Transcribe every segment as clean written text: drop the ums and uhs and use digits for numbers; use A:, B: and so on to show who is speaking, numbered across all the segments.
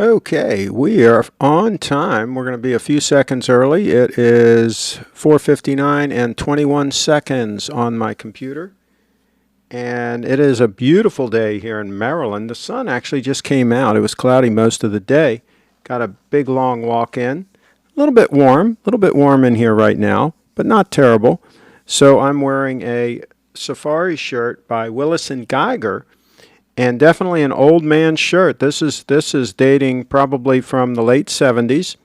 A: Okay, we are on time. We're going to be a few seconds early. It is 4:59 and 21 seconds on my computer. And it is a beautiful day here in Maryland. The sun actually just came out. It was cloudy most of the day. Got a big long walk in. A little bit warm in here right now, but not terrible. So I'm wearing a safari shirt by Willis and Geiger. And definitely an old man shirt. This is dating probably from the late 70s.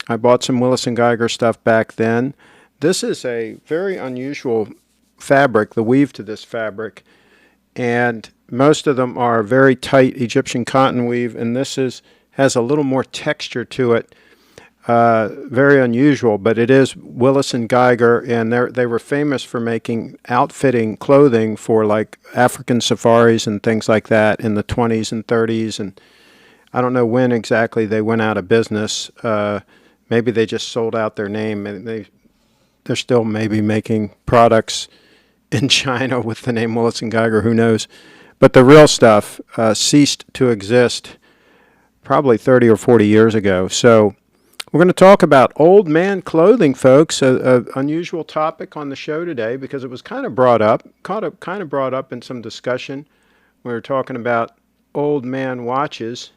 A: I bought some Willis and Geiger stuff back then. This is a very unusual fabric, the weave to this fabric. And most of them are very tight Egyptian cotton weave, and has a little more texture to it. Very unusual, but it is Willis and Geiger, and they were famous for making outfitting clothing for like African safaris and things like that in the 20s and 30s, and I don't know when exactly they went out of business. Maybe they just sold out their name, and they're still maybe making products in China with the name Willis and Geiger, who knows. But the real stuff ceased to exist probably 30 or 40 years ago. So we're going to talk about old man clothing, folks, a unusual topic on the show today because it was kind of brought up in some discussion. We were talking about old man watches,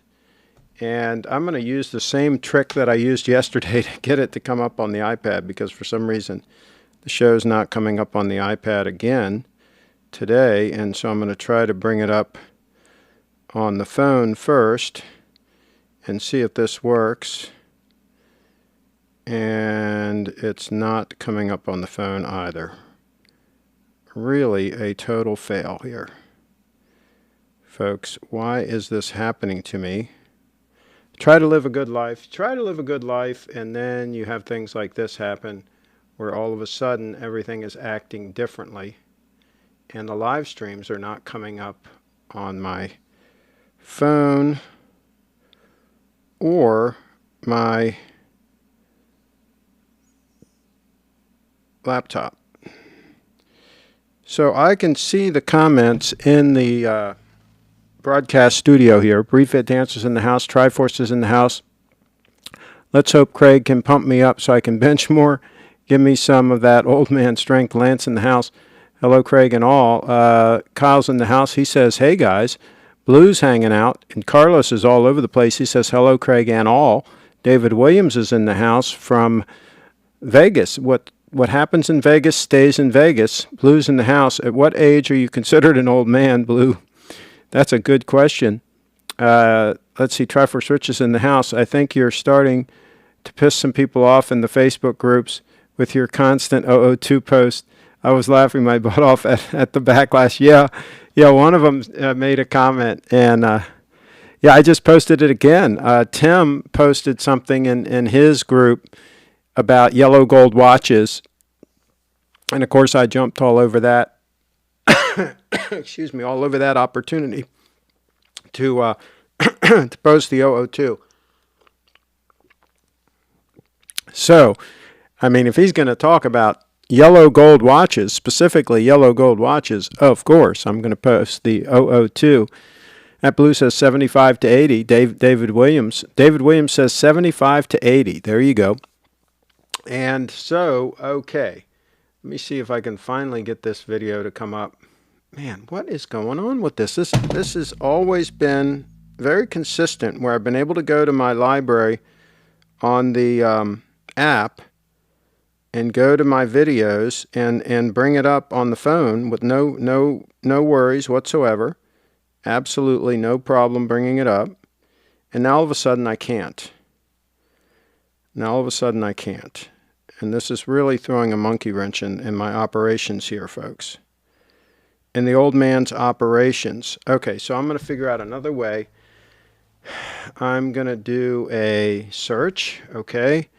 A: and I'm going to use the same trick that I used yesterday to get it to come up on the iPad because for some reason the show's not coming up on the iPad again today, and so I'm going to try to bring it up on the phone first and see if this works. And it's not coming up on the phone either. Really a total fail here. Folks, why is this happening to me? Try to live a good life. Try to live a good life, and then you have things like this happen where all of a sudden everything is acting differently and the live streams are not coming up on my phone or my laptop. So I can see the comments in the broadcast studio here. Brief Advances in the house. Triforce is in the house. Let's hope Craig can pump me up so I can bench more. Give me some of that old man strength. Lance in the house. Hello, Craig and all. Kyle's in the house. He says, hey, guys. Blue's hanging out. And Carlos is all over the place. He says, hello, Craig and all. David Williams is in the house from Vegas. What happens in Vegas stays in Vegas. Blue's in the house. At what age are you considered an old man, Blue? That's a good question. Let's see. Triforce Rich is in the house. I think you're starting to piss some people off in the Facebook groups with your constant 002 post. I was laughing my butt off at the backlash. Yeah, one of them made a comment, and yeah, I just posted it again. Tim posted something in his group about yellow gold watches, and of course I jumped all over that excuse me, all over that opportunity to to post the 002. So I mean, if he's going to talk about yellow gold watches, specifically yellow gold watches, of course I'm going to post the 002. That Blue says 75 to 80. David Williams says 75 to 80. There you go. And so, okay, let me see if I can finally get this video to come up. Man, what is going on with this? This has always been very consistent where I've been able to go to my library on the app and go to my videos and bring it up on the phone with no worries whatsoever. Absolutely no problem bringing it up. And now all of a sudden I can't. And this is really throwing a monkey wrench in my operations here, folks. In the old man's operations. Okay, so I'm going to figure out another way. I'm going to do a search, okay?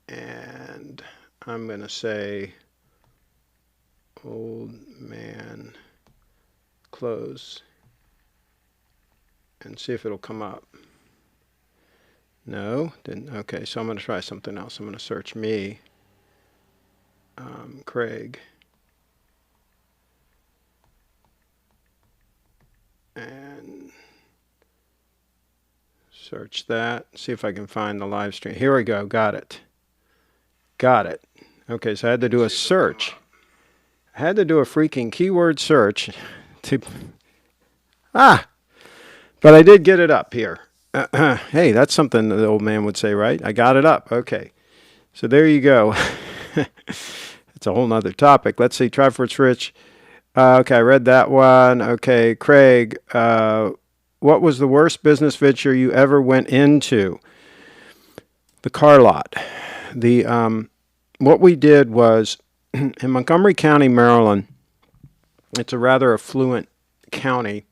A: And I'm going to say old man clothes and see if it'll come up. No, didn't. Okay, so I'm going to try something else. I'm going to search me, Craig, and Search that. See if I can find the live stream. Here we go. Got it. Got it. Okay, so I had to do a search. I had to do a freaking keyword search to... But I did get it up here. Hey, that's something the old man would say, right? I got it up. Okay. So there you go. It's a whole nother topic. Let's see. Triforce Rich. Okay, I read that one. Okay, Craig. What was the worst business venture you ever went into? The car lot. What we did was in Montgomery County, Maryland. It's a rather affluent county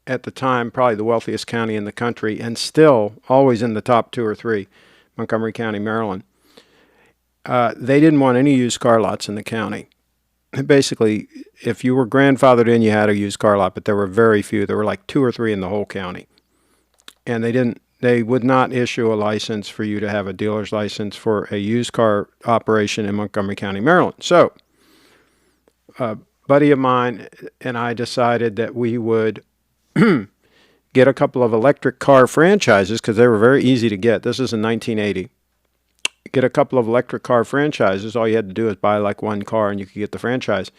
A: at the time, probably the wealthiest county in the country, and still always in the top 2 or 3, Montgomery County, Maryland. They didn't want any used car lots in the county. Basically, if you were grandfathered in, you had a used car lot, but there were very few. There were like 2 or 3 in the whole county. And they would not issue a license for you to have a dealer's license for a used car operation in Montgomery County, Maryland. So, a buddy of mine and I decided that we would get a couple of electric car franchises because they were very easy to get. This is in 1980. Get a couple of electric car franchises. All you had to do is buy like one car and you could get the franchise.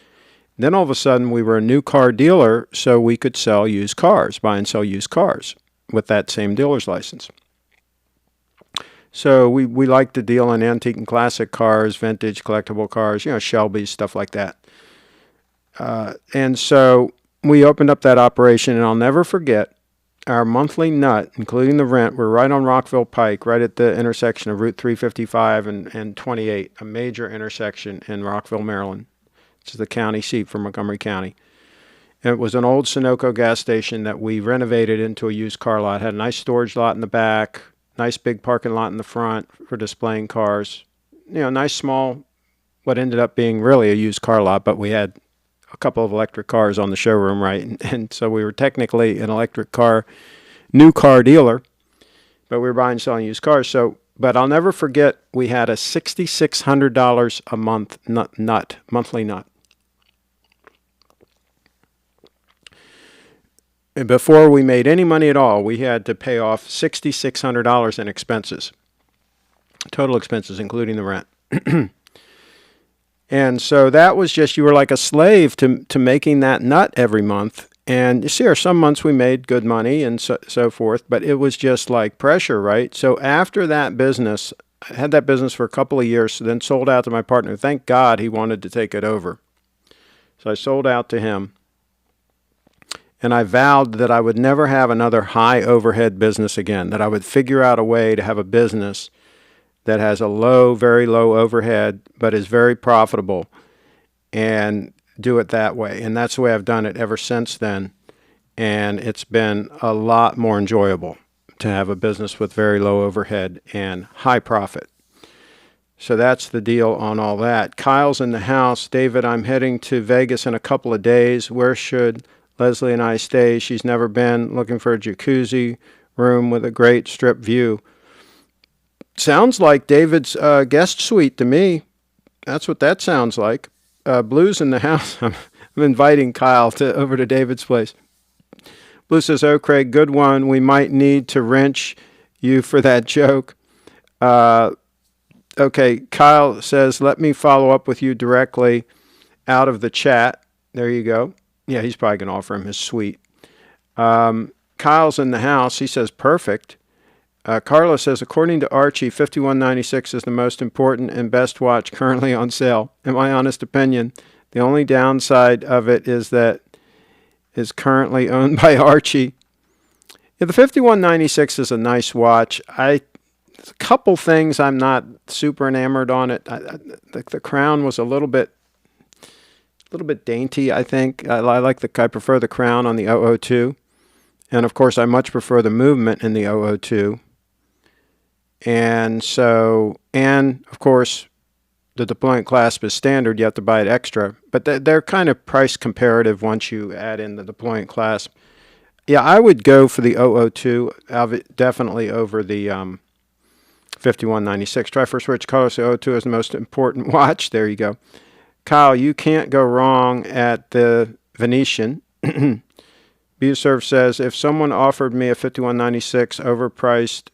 A: Then all of a sudden we were a new car dealer, so we could sell used cars, buy and sell used cars with that same dealer's license. So we like to deal in antique and classic cars, vintage, collectible cars, Shelby's, stuff like that. And so we opened up that operation, and I'll never forget our monthly nut, including the rent. We're right on Rockville Pike, right at the intersection of Route 355 and 28, a major intersection in Rockville, Maryland. It's the county seat for Montgomery County. And it was an old Sunoco gas station that we renovated into a used car lot. Had a nice storage lot in the back, nice big parking lot in the front for displaying cars. Nice small, what ended up being really a used car lot, but we had a couple of electric cars on the showroom, right? And so we were technically an electric car, new car dealer, but we were buying and selling used cars. So, but I'll never forget, we had a $6,600 a month monthly nut. And before we made any money at all, we had to pay off $6,600 in expenses, total expenses, including the rent. And so that was just, you were like a slave to making that nut every month. And you see, some months we made good money and so forth, but it was just like pressure, right? So after that business, I had that business for a couple of years, then sold out to my partner. Thank God he wanted to take it over. So I sold out to him. And I vowed that I would never have another high overhead business again, that I would figure out a way to have a business that has a low, very low overhead, but is very profitable, and do it that way. And that's the way I've done it ever since then. And it's been a lot more enjoyable to have a business with very low overhead and high profit. So that's the deal on all that. Kyle's in the house. David, I'm heading to Vegas in a couple of days. Where should Leslie and I stay? She's never been. Looking for a jacuzzi room with a great strip view. Sounds like David's guest suite to me. That's what that sounds like. Blue's in the house. I'm inviting Kyle over to David's place. Blue says, "Oh, Craig, good one. We might need to wrench you for that joke." Okay, Kyle says, "Let me follow up with you directly out of the chat." There you go. Yeah, he's probably going to offer him his suite. Kyle's in the house. He says, "Perfect." Carla says, "According to Archie, 5196 is the most important and best watch currently on sale. In my honest opinion, the only downside of it is that it's currently owned by Archie." Yeah, the 5196 is a nice watch. A couple things I'm not super enamored on it. The crown was a little bit dainty, I think. I prefer the crown on the 002. And of course, I much prefer the movement in the 002. And of course, the deployment clasp is standard. You have to buy it extra. But they're kind of price comparative once you add in the deployment clasp. Yeah, I would go for the 002, definitely over the 5196. Triforce Rich Carlos, the 002 is the most important watch. There you go. Kyle, you can't go wrong at the Venetian. Buserv says, if someone offered me a 5196 overpriced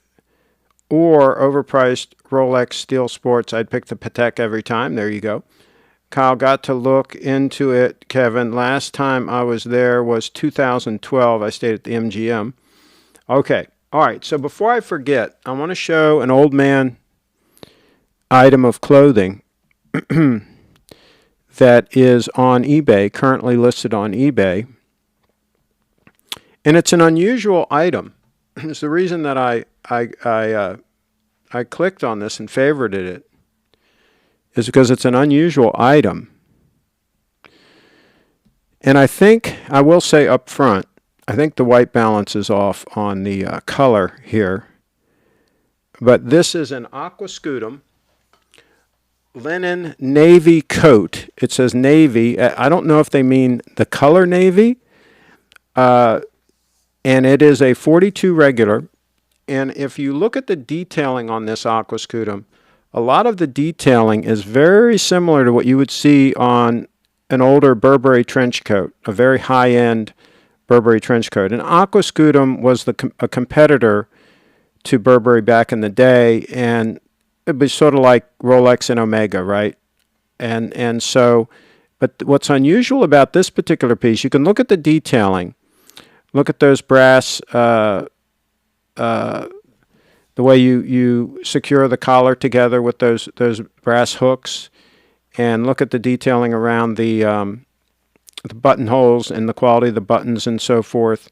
A: Rolex Steel Sports, I'd pick the Patek every time. There you go. Kyle, got to look into it, Kevin. Last time I was there was 2012. I stayed at the MGM. Okay. All right. So before I forget, I want to show an old man item of clothing that is on eBay, currently listed on eBay. And it's an unusual item. It's the reason that I clicked on this and favorited it is because it's an unusual item. And I think, I will say up front, I think the white balance is off on the color here. But this is an aquascutum linen navy coat. It says navy. I don't know if they mean the color navy. And it is a 42 regular. And if you look at the detailing on this aquascutum, a lot of the detailing is very similar to what you would see on an older Burberry trench coat, a very high-end Burberry trench coat. And aquascutum was a competitor to Burberry back in the day, and it was sort of like Rolex and Omega, right? And so, but what's unusual about this particular piece, you can look at the detailing, look at those brass, the way you secure the collar together with those brass hooks, and look at the detailing around the buttonholes and the quality of the buttons and so forth.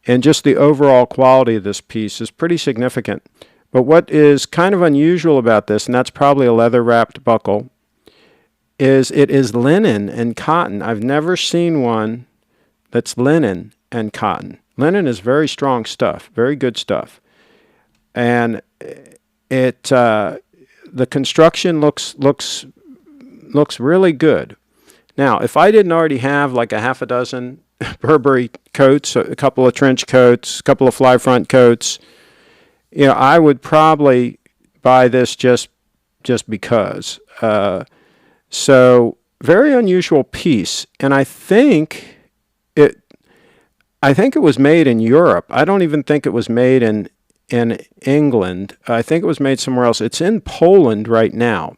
A: And just the overall quality of this piece is pretty significant. But what is kind of unusual about this, and that's probably a leather-wrapped buckle, is it is linen and cotton. I've never seen one that's linen and cotton. Linen is very strong stuff, very good stuff. And the construction looks really good. Now, if I didn't already have like a half a dozen Burberry coats, a couple of trench coats, a couple of fly front coats, you know, I would probably buy this just because. So very unusual piece, and I think it was made in Europe. I don't even think it was made in England. I think it was made somewhere else. It's in Poland right now.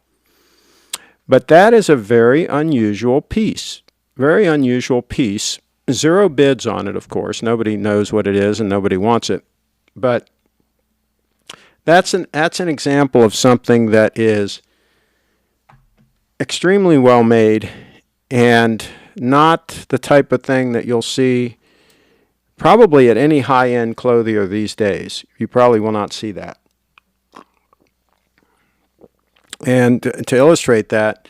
A: But that is a very unusual piece. Very unusual piece. Zero bids on it, of course. Nobody knows what it is and nobody wants it. But that's an example of something that is extremely well made and not the type of thing that you'll see probably at any high-end clothier these days. You probably will not see that. And to illustrate that,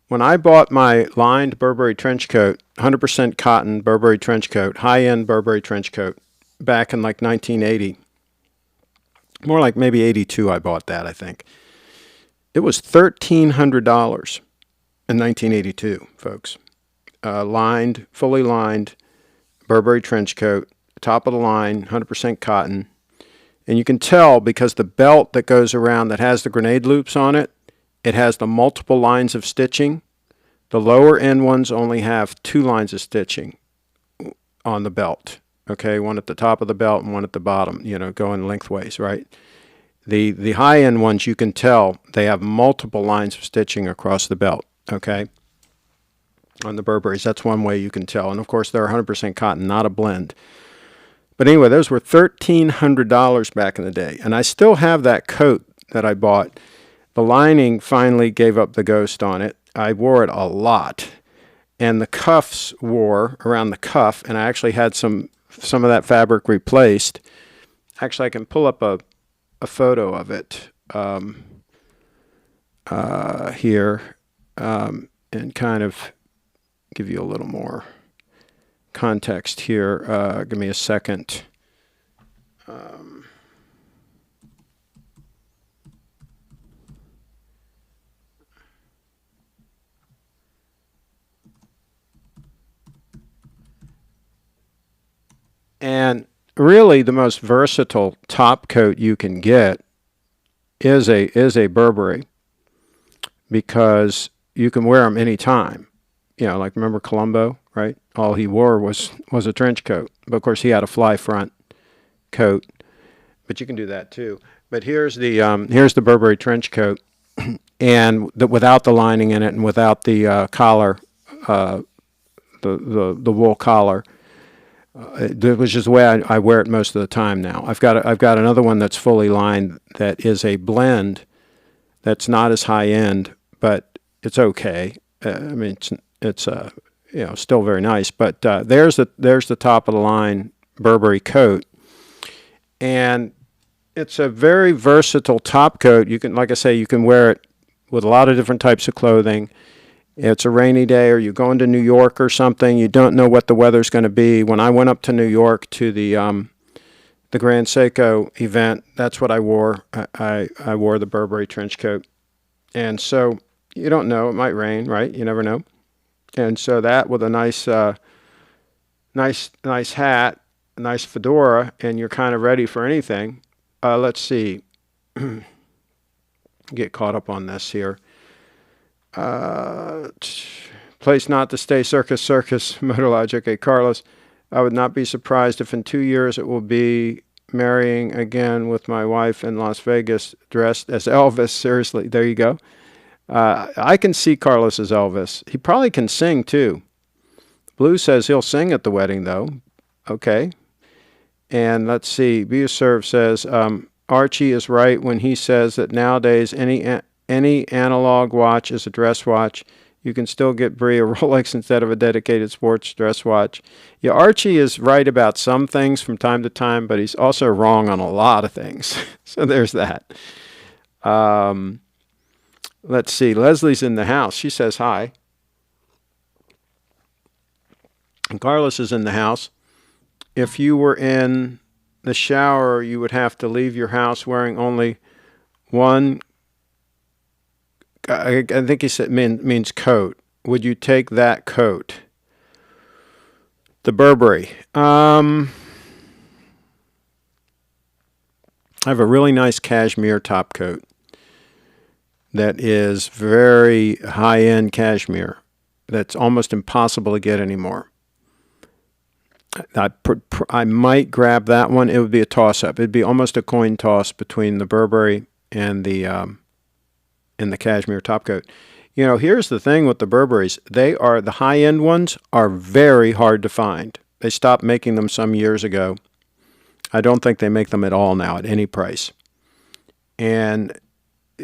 A: when I bought my lined Burberry trench coat, 100% cotton Burberry trench coat, high-end Burberry trench coat, back in like 1980, more like maybe 82 I bought that, I think. It was $1,300 in 1982, folks. Lined, fully lined Burberry trench coat, top of the line, 100% cotton. And you can tell because the belt that goes around that has the grenade loops on it, it has the multiple lines of stitching. The lower end ones only have 2 lines of stitching on the belt. Okay, one at the top of the belt and one at the bottom, you know, going lengthways, right? The high end ones, you can tell they have multiple lines of stitching across the belt, okay? On the Burberrys, that's one way you can tell. And of course, they're 100% cotton, not a blend. But anyway, those were $1,300 back in the day. And I still have that coat that I bought. The lining finally gave up the ghost on it. I wore it a lot. And the cuffs wore around the cuff, and I actually had some of that fabric replaced. Actually, I can pull up a photo of it here and kind of give you a little more context here. Give me a second. And really the most versatile top coat you can get is a Burberry, because you can wear them anytime. You know, like remember Columbo, right? All he wore was a trench coat. But of course, he had a fly front coat. But you can do that too. But here's the Burberry trench coat, and without the lining in it and without the collar, the wool collar. Which is the way I wear it most of the time now. I've got another one that's fully lined that is a blend that's not as high end, but it's okay. I mean, it's still very nice. But there's the top of the line Burberry coat, and it's a very versatile top coat. You can, like I say, you can wear it with a lot of different types of clothing. It's a rainy day, or you're going to New York or something. You don't know what the weather's going to be. When I went up to New York to the Grand Seiko event, that's what I wore. I wore the Burberry trench coat, and so you don't know. It might rain, right? You never know. And so that with a nice hat, a nice fedora, and you're kind of ready for anything. Let's see. Get caught up on this here. Place not to stay, circus, MotorLogic. Hey, Carlos, I would not be surprised if in 2 years it will be marrying again with my wife in Las Vegas dressed as Elvis. Seriously, there you go. I can see Carlos as Elvis. He probably can sing too. Blue says he'll sing at the wedding though. Okay. And let's see. Buserv says Archie is right when he says that nowadays any analog watch is a dress watch. You can still get Brie a Rolex instead of a dedicated sports dress watch. Yeah, Archie is right about some things from time to time, but he's also wrong on a lot of things. So there's that. Let's see. Leslie's in the house. She says hi. And Carlos is in the house. If you were in the shower, you would have to leave your house wearing only one. I think he said means coat. Would you take that coat? The Burberry. I have a really nice cashmere top coat that is very high-end cashmere that's almost impossible to get anymore. I might grab that one. It would be a toss-up. It'd be almost a coin toss between the Burberry and the cashmere top coat. You know, here's the thing with the Burberrys. The high-end ones are very hard to find. They stopped making them some years ago. I don't think they make them at all now at any price. And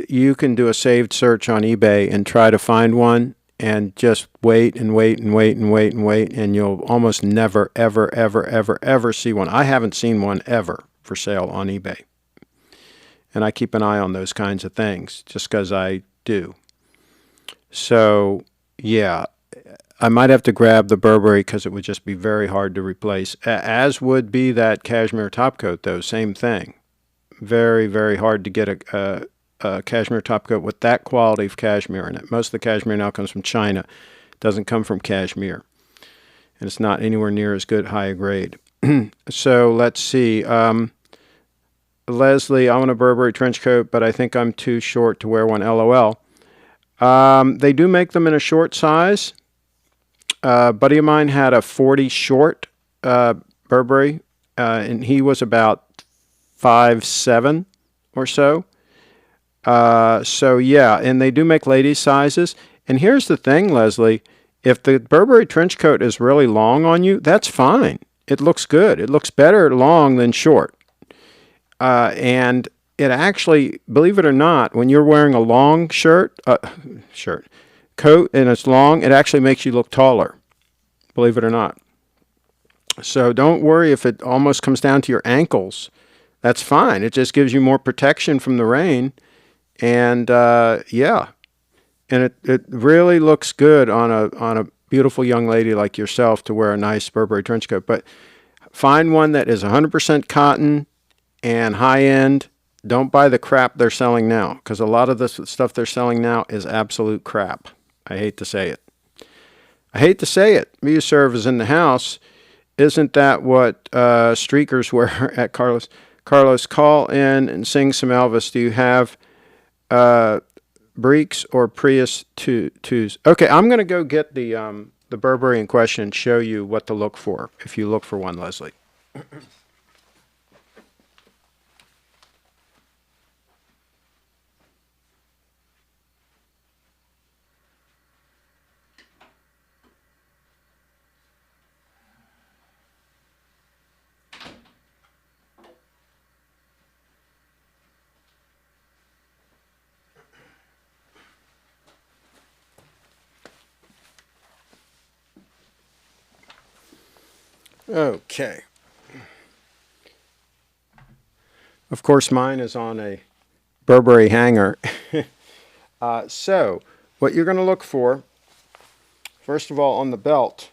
A: you can do a saved search on eBay and try to find one and just wait and wait and wait and wait and wait, and you'll almost never, ever, ever, ever, ever see one. I haven't seen one ever for sale on eBay. And I keep an eye on those kinds of things just because I do. So, yeah, I might have to grab the Burberry because it would just be very hard to replace, as would be that cashmere top coat, though. Same thing. Very, very hard to get a cashmere top coat with that quality of cashmere in it. Most of the cashmere now comes from China. It doesn't come from cashmere. And it's not anywhere near as good high grade. So, let's see. Leslie, I want a Burberry trench coat, but I think I'm too short to wear one, LOL. They do make them in a short size. A buddy of mine had a 40 short Burberry, and he was about 5'7" or so. So, yeah, and they do make ladies' sizes. And here's the thing, Leslie. If the Burberry trench coat is really long on you, that's fine. It looks good. It looks better long than short. And it actually, believe it or not, when you're wearing a long coat and it's long, it actually makes you look taller, believe it or not. So don't worry if it almost comes down to your ankles. That's fine. It just gives you more protection from the rain. And, yeah, and it really looks good on a beautiful young lady like yourself to wear a nice Burberry trench coat. But find one that is 100% cotton and high-end. Don't buy the crap they're selling now, because a lot of this stuff they're selling now is absolute crap. I hate to say it. Buserv is in the house. Isn't that what streakers wear at Carlos? Carlos, call in and sing some Elvis. Do you have Breeks or Prius twos? Okay, I'm going to go get the the Burberry in question and show you what to look for if you look for one, Leslie. Okay. Of course, mine is on a Burberry hanger. So, what you're going to look for, first of all, on the belt,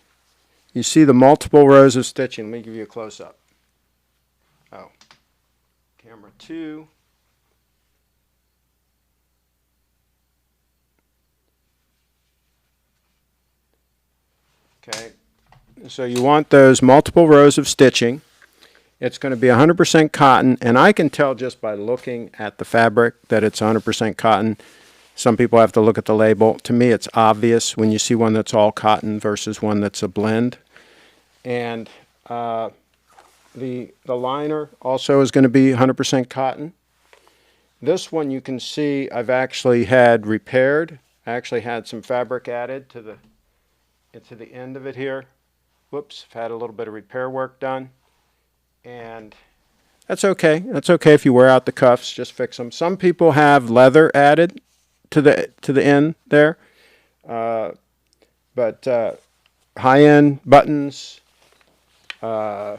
A: you see the multiple rows of stitching. Let me give you a close-up. Oh, camera 2. Okay, so you want those multiple rows of stitching. It's going to be 100% cotton, and I can tell just by looking at the fabric that it's 100% cotton. Some people have to look at the label. To me, it's obvious when you see one that's all cotton versus one that's a blend. And the liner also is going to be 100% cotton. This one you can see I've actually had repaired. I actually had some fabric added to the end of it here. Whoops, I've had a little bit of repair work done. And that's okay. That's okay if you wear out the cuffs, just fix them. Some people have leather added to the end there. But high-end buttons, yeah.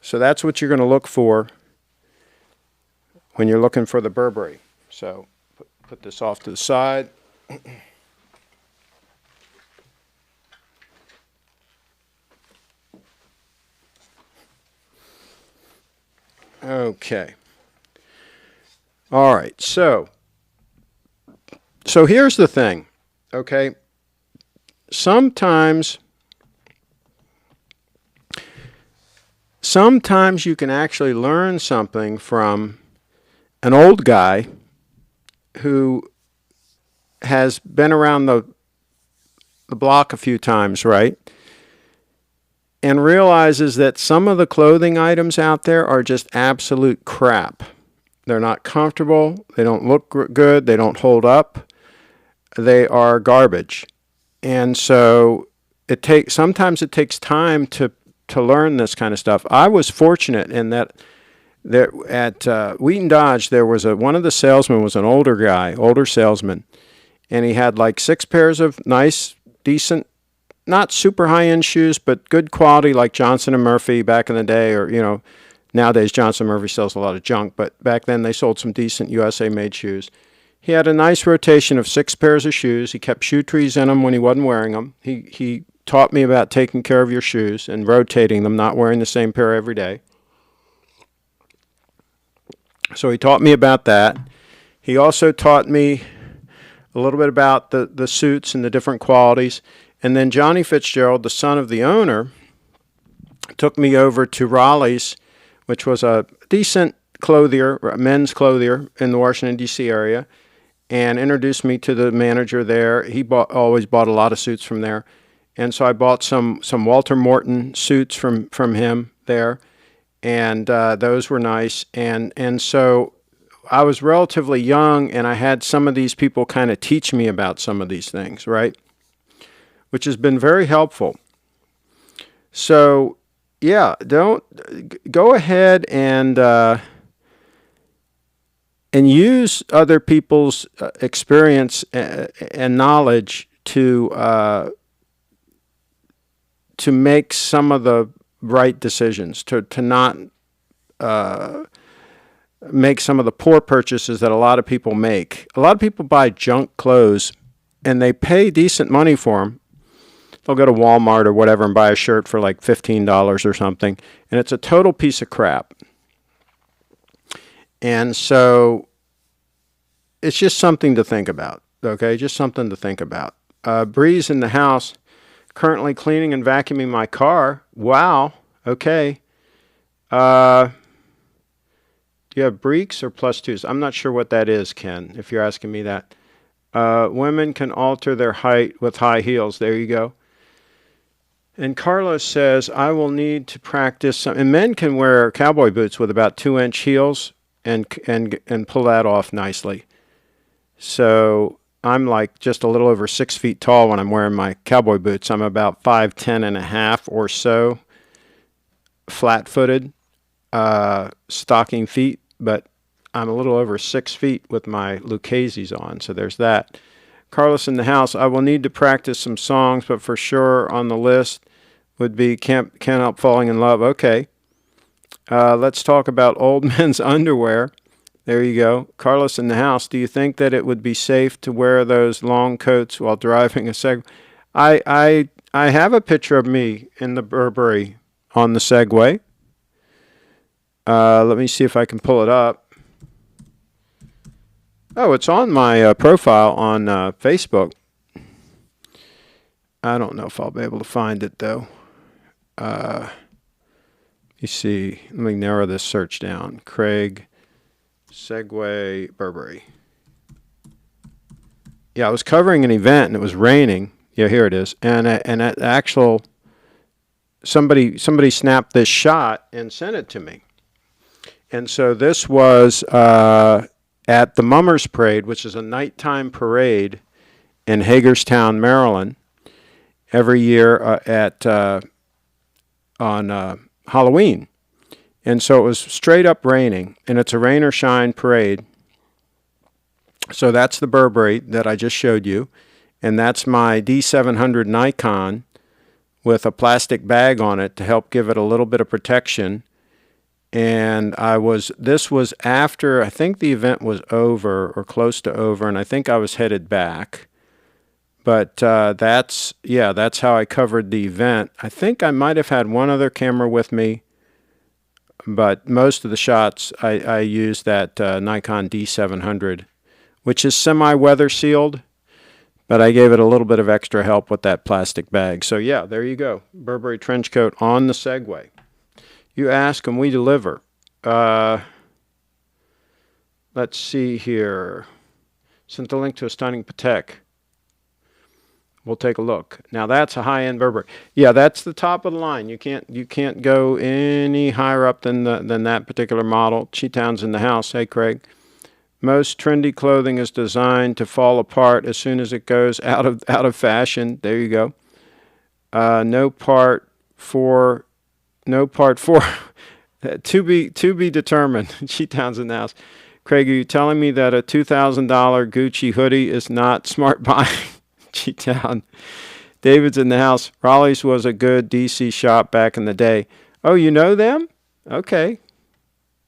A: So that's what you're going to look for when you're looking for the Burberry. So put this off to the side. Okay. All right. So here's the thing. Okay. Sometimes you can actually learn something from an old guy who has been around the block a few times, right? And realizes that some of the clothing items out there are just absolute crap. They're not comfortable, they don't look good, they don't hold up, they are garbage. And so sometimes it takes time to learn this kind of stuff. I was fortunate in that at Wheaton Dodge, there was one of the salesmen was an older salesman, and he had like 6 pairs of nice, decent, not super high-end shoes, but good quality, like Johnson & Murphy back in the day, or, nowadays Johnson & Murphy sells a lot of junk, but back then they sold some decent USA-made shoes. He had a nice rotation of 6 pairs of shoes. He kept shoe trees in them when he wasn't wearing them. He taught me about taking care of your shoes and rotating them, not wearing the same pair every day. So he taught me about that. He also taught me a little bit about the suits and the different qualities. And then Johnny Fitzgerald, the son of the owner, took me over to Raleigh's, which was a decent clothier, men's clothier in the Washington, D.C. area, and introduced me to the manager there. He always bought a lot of suits from there. And so I bought some Walter Morton suits from him there, and those were nice. And so I was relatively young, and I had some of these people kind of teach me about some of these things, right? Which has been very helpful. So, yeah, don't go ahead and use other people's experience and knowledge to make some of the right decisions, to not make some of the poor purchases that a lot of people make. A lot of people buy junk clothes, and they pay decent money for them. They'll go to Walmart or whatever and buy a shirt for like $15 or something, and it's a total piece of crap. And so it's just something to think about, okay? Just something to think about. Bree's in the house, currently cleaning and vacuuming my car. Wow, okay. Do you have breeks or +2s? I'm not sure what that is, Ken, if you're asking me that. Women can alter their height with high heels. There you go. And Carlos says, I will need to practice some. And men can wear cowboy boots with about 2-inch heels and pull that off nicely. So I'm like just a little over 6 feet tall when I'm wearing my cowboy boots. I'm about 5'10" and a half or so, flat-footed, stocking feet, but I'm a little over 6 feet with my Lucchese's on, so there's that. Carlos in the house, I will need to practice some songs, but for sure on the list would be Can't Help Falling in Love. Okay. Let's talk about old men's underwear. There you go. Carlos in the house, do you think that it would be safe to wear those long coats while driving a Segway? I have a picture of me in the Burberry on the Segway. Let me see if I can pull it up. Oh, it's on my profile on Facebook. I don't know if I'll be able to find it, though. You see, let me narrow this search down. Craig Segway Burberry. Yeah, I was covering an event, and it was raining. Yeah, here it is. And actual somebody snapped this shot and sent it to me. And so this was at the Mummers Parade, which is a nighttime parade in Hagerstown, Maryland, every year on Halloween. And so it was straight up raining, and it's a rain or shine parade. So that's the Burberry that I just showed you, and that's my D700 Nikon with a plastic bag on it to help give it a little bit of protection. And this was after, I think the event was over or close to over, and I think I was headed back. But that's how I covered the event. I think I might have had one other camera with me, but most of the shots I used that Nikon D700, which is semi-weather sealed, but I gave it a little bit of extra help with that plastic bag. So yeah, there you go. Burberry trench coat on the Segway. You ask and we deliver. Let's see here. Sent the link to a stunning Patek. We'll take a look. Now that's a high-end Burberry. Yeah, that's the top of the line. You can't go any higher up than that particular model. Cheetown's in the house. Hey, Craig. Most trendy clothing is designed to fall apart as soon as it goes out of fashion. There you go. No part four. To be determined. Cheetown's in the house. Craig, are you telling me that a $2,000 Gucci hoodie is not smart buying? Cheetown. David's in the house. Raleigh's was a good DC shop back in the day. Oh, you know them? Okay.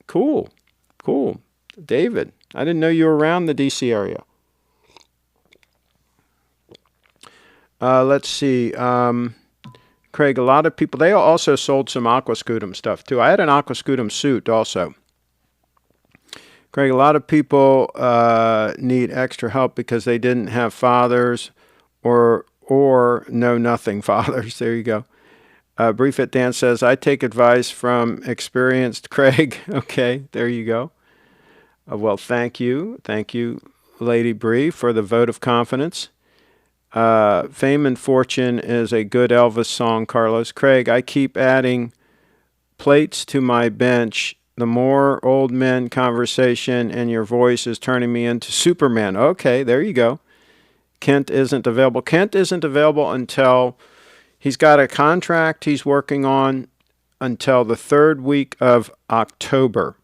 A: Cool. David, I didn't know you were around the DC area. Let's see. Craig, a lot of people, they also sold some Aquascutum stuff too. I had an Aquascutum suit also. Craig, a lot of people need extra help because they didn't have fathers or know nothing fathers. There you go. Brief It Dan says, I take advice from experienced Craig. Okay, there you go. Well, thank you. Thank you, Lady Bree, for the vote of confidence. Fame and Fortune is a good Elvis song, Carlos. Craig, I keep adding plates to my bench. The more old men conversation and your voice is turning me into Superman. Okay, there you go. Kent isn't available. Kent isn't available until he's got a contract he's working on until the third week of October.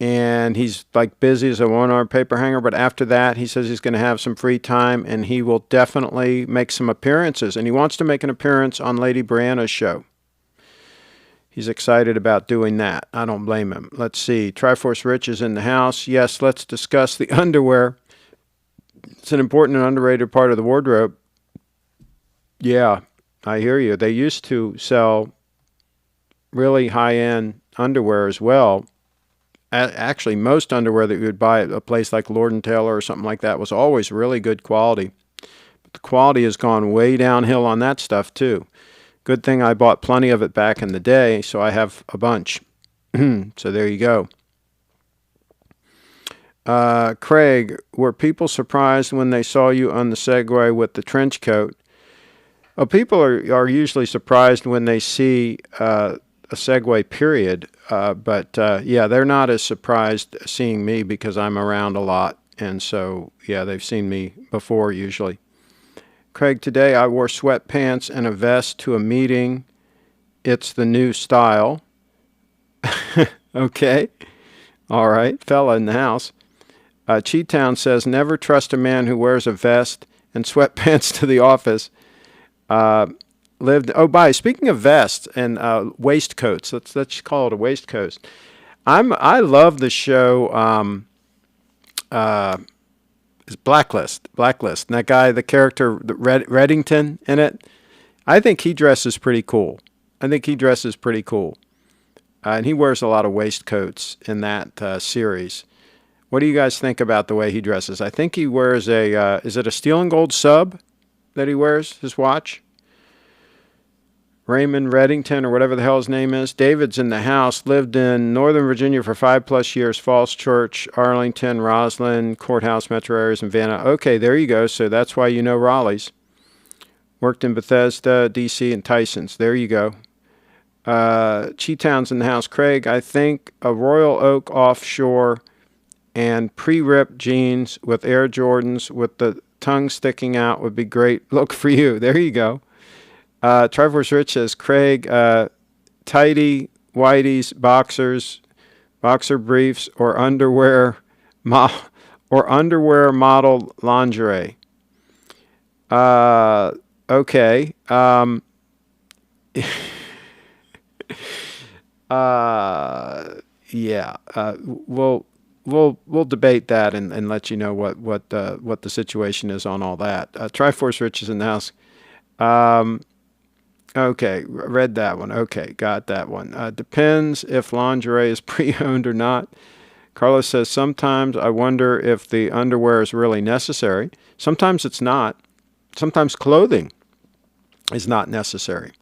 A: And he's like busy as a one-armed paper hanger, but after that, he says he's going to have some free time, and he will definitely make some appearances. And he wants to make an appearance on Lady Brianna's show. He's excited about doing that. I don't blame him. Let's see. Triforce Rich is in the house. Yes, let's discuss the underwear. It's an important and underrated part of the wardrobe. Yeah, I hear you. They used to sell really high-end underwear as well. Actually, most underwear that you would buy at a place like Lord & Taylor or something like that was always really good quality. But the quality has gone way downhill on that stuff, too. Good thing I bought plenty of it back in the day, so I have a bunch. So there you go. Craig, were people surprised when they saw you on the Segway with the trench coat? Well, people are usually surprised when they see a Segway, period. Yeah, they're not as surprised seeing me because I'm around a lot. And so, yeah, they've seen me before usually. Craig, today I wore sweatpants and a vest to a meeting. It's the new style. Okay. All right. Fella in the house. Cheetown says, never trust a man who wears a vest and sweatpants to the office. Speaking of vests and waistcoats, let's call it a waistcoat. I love the show is Blacklist. And that guy, the character Reddington in it, I think he dresses pretty cool. And he wears a lot of waistcoats in that series. What do you guys think about the way he dresses? I think he wears is it a steel and gold sub that he wears, his watch? Raymond Reddington, or whatever the hell his name is. David's in the house, lived in Northern Virginia for 5+ years, Falls Church, Arlington, Roslyn, Courthouse, metro areas, and Vanna. Okay, there you go. So that's why you know Raleigh's. Worked in Bethesda, D.C., and Tyson's. There you go. Cheetown's in the house. Craig, I think a Royal Oak offshore and pre-ripped jeans with Air Jordans with the tongue sticking out would be great look for you. There you go. Triforce Rich says, Craig, tighty, whiteys, boxers, boxer briefs, or underwear model lingerie. Okay. Yeah. We'll debate that and let you know what the situation is on all that. Triforce Rich is in the house. Okay, read that one. Okay, got that one. Depends if lingerie is pre-owned or not. Carlos says, sometimes I wonder if the underwear is really necessary. Sometimes it's not. Sometimes clothing is not necessary.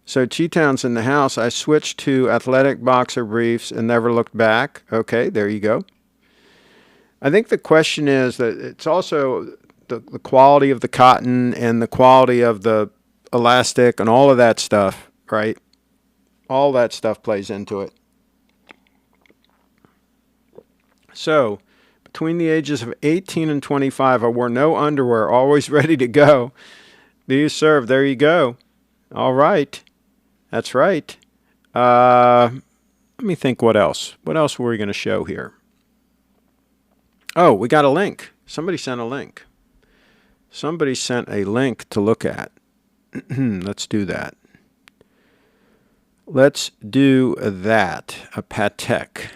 A: So Cheetown's in the house. I switched to athletic boxer briefs and never looked back. Okay, there you go. I think the question is that it's also the quality of the cotton and the quality of the elastic and all of that stuff, right? All that stuff plays into it. So, between the ages of 18 and 25, I wore no underwear, always ready to go. Do you serve? There you go. All right. That's right. Let me think what else. What else were we going to show here? Oh, we got a link. Somebody sent a link. Somebody sent a link to look at. Let's do that. Let's do that. A Patek.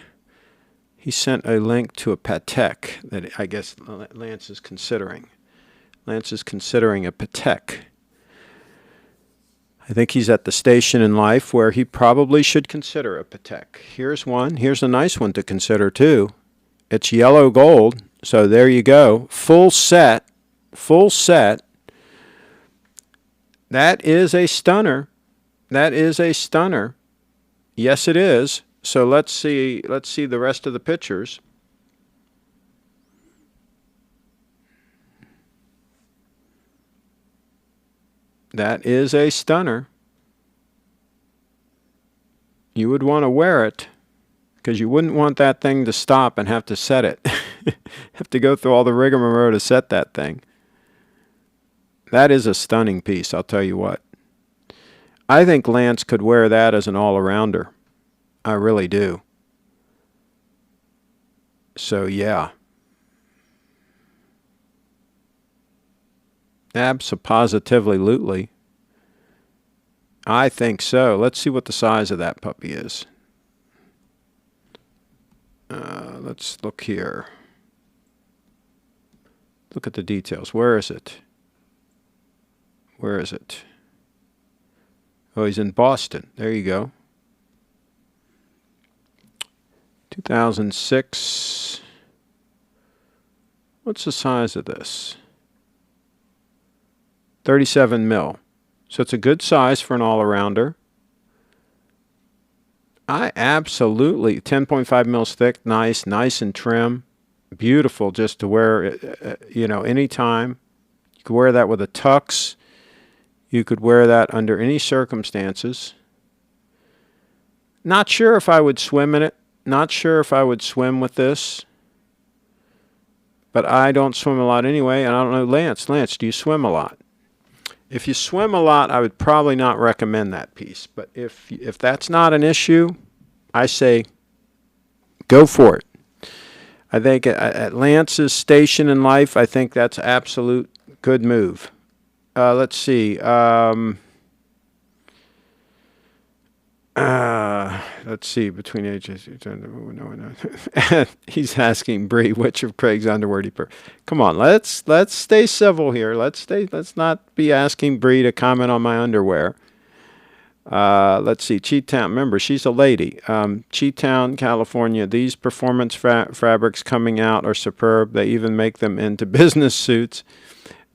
A: He sent a link to a Patek that I guess Lance is considering. Lance is considering a Patek. I think he's at the station in life where he probably should consider a Patek. Here's one. Here's a nice one to consider too. It's yellow gold. So there you go. Full set. Full set. That is a stunner. That is a stunner. Yes, it is. So let's see the rest of the pictures. That is a stunner. You would want to wear it because you wouldn't want that thing to stop and have to set it. Have to go through all the rigmarole to set that thing. That is a stunning piece, I'll tell you what. I think Lance could wear that as an all-arounder. I really do. So, yeah. Abso-positively-lutely. I think so. Let's see what the size of that puppy is. Let's look here. Look at the details. Where is it? Where is it? Oh, he's in Boston. There you go. 2006. What's the size of this? 37 mil. So it's a good size for an all-arounder. I absolutely, 10.5 mils thick, nice and trim. Beautiful just to wear, anytime. You could wear that with a tux. You could wear that under any circumstances. Not sure if I would swim in it. Not sure if I would swim with this. But I don't swim a lot anyway, and I don't know, Lance. Lance, do you swim a lot? If you swim a lot, I would probably not recommend that piece. But if that's not an issue, I say go for it. I think at Lance's station in life, I think that's absolute good move. Let's see. Let's see. Between ages, he's asking Bree which of Craig's underwear do you prefer. Come on, let's stay civil here. Let's not be asking Bree to comment on my underwear. Let's see. Cheetown. Remember, she's a lady. Cheetown, California. These performance fabrics coming out are superb. They even make them into business suits.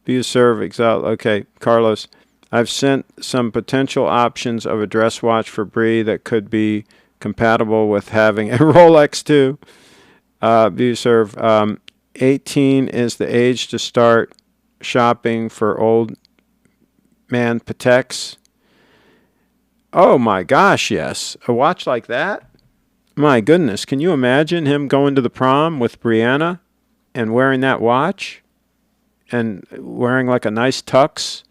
A: Okay, Carlos. I've sent some potential options of a dress watch for Bree that could be compatible with having a Rolex too. Buserve. 18 is the age to start shopping for old man Pateks. Oh my gosh, yes. A watch like that? My goodness, can you imagine him going to the prom with Brianna and wearing that watch and wearing like a nice tux?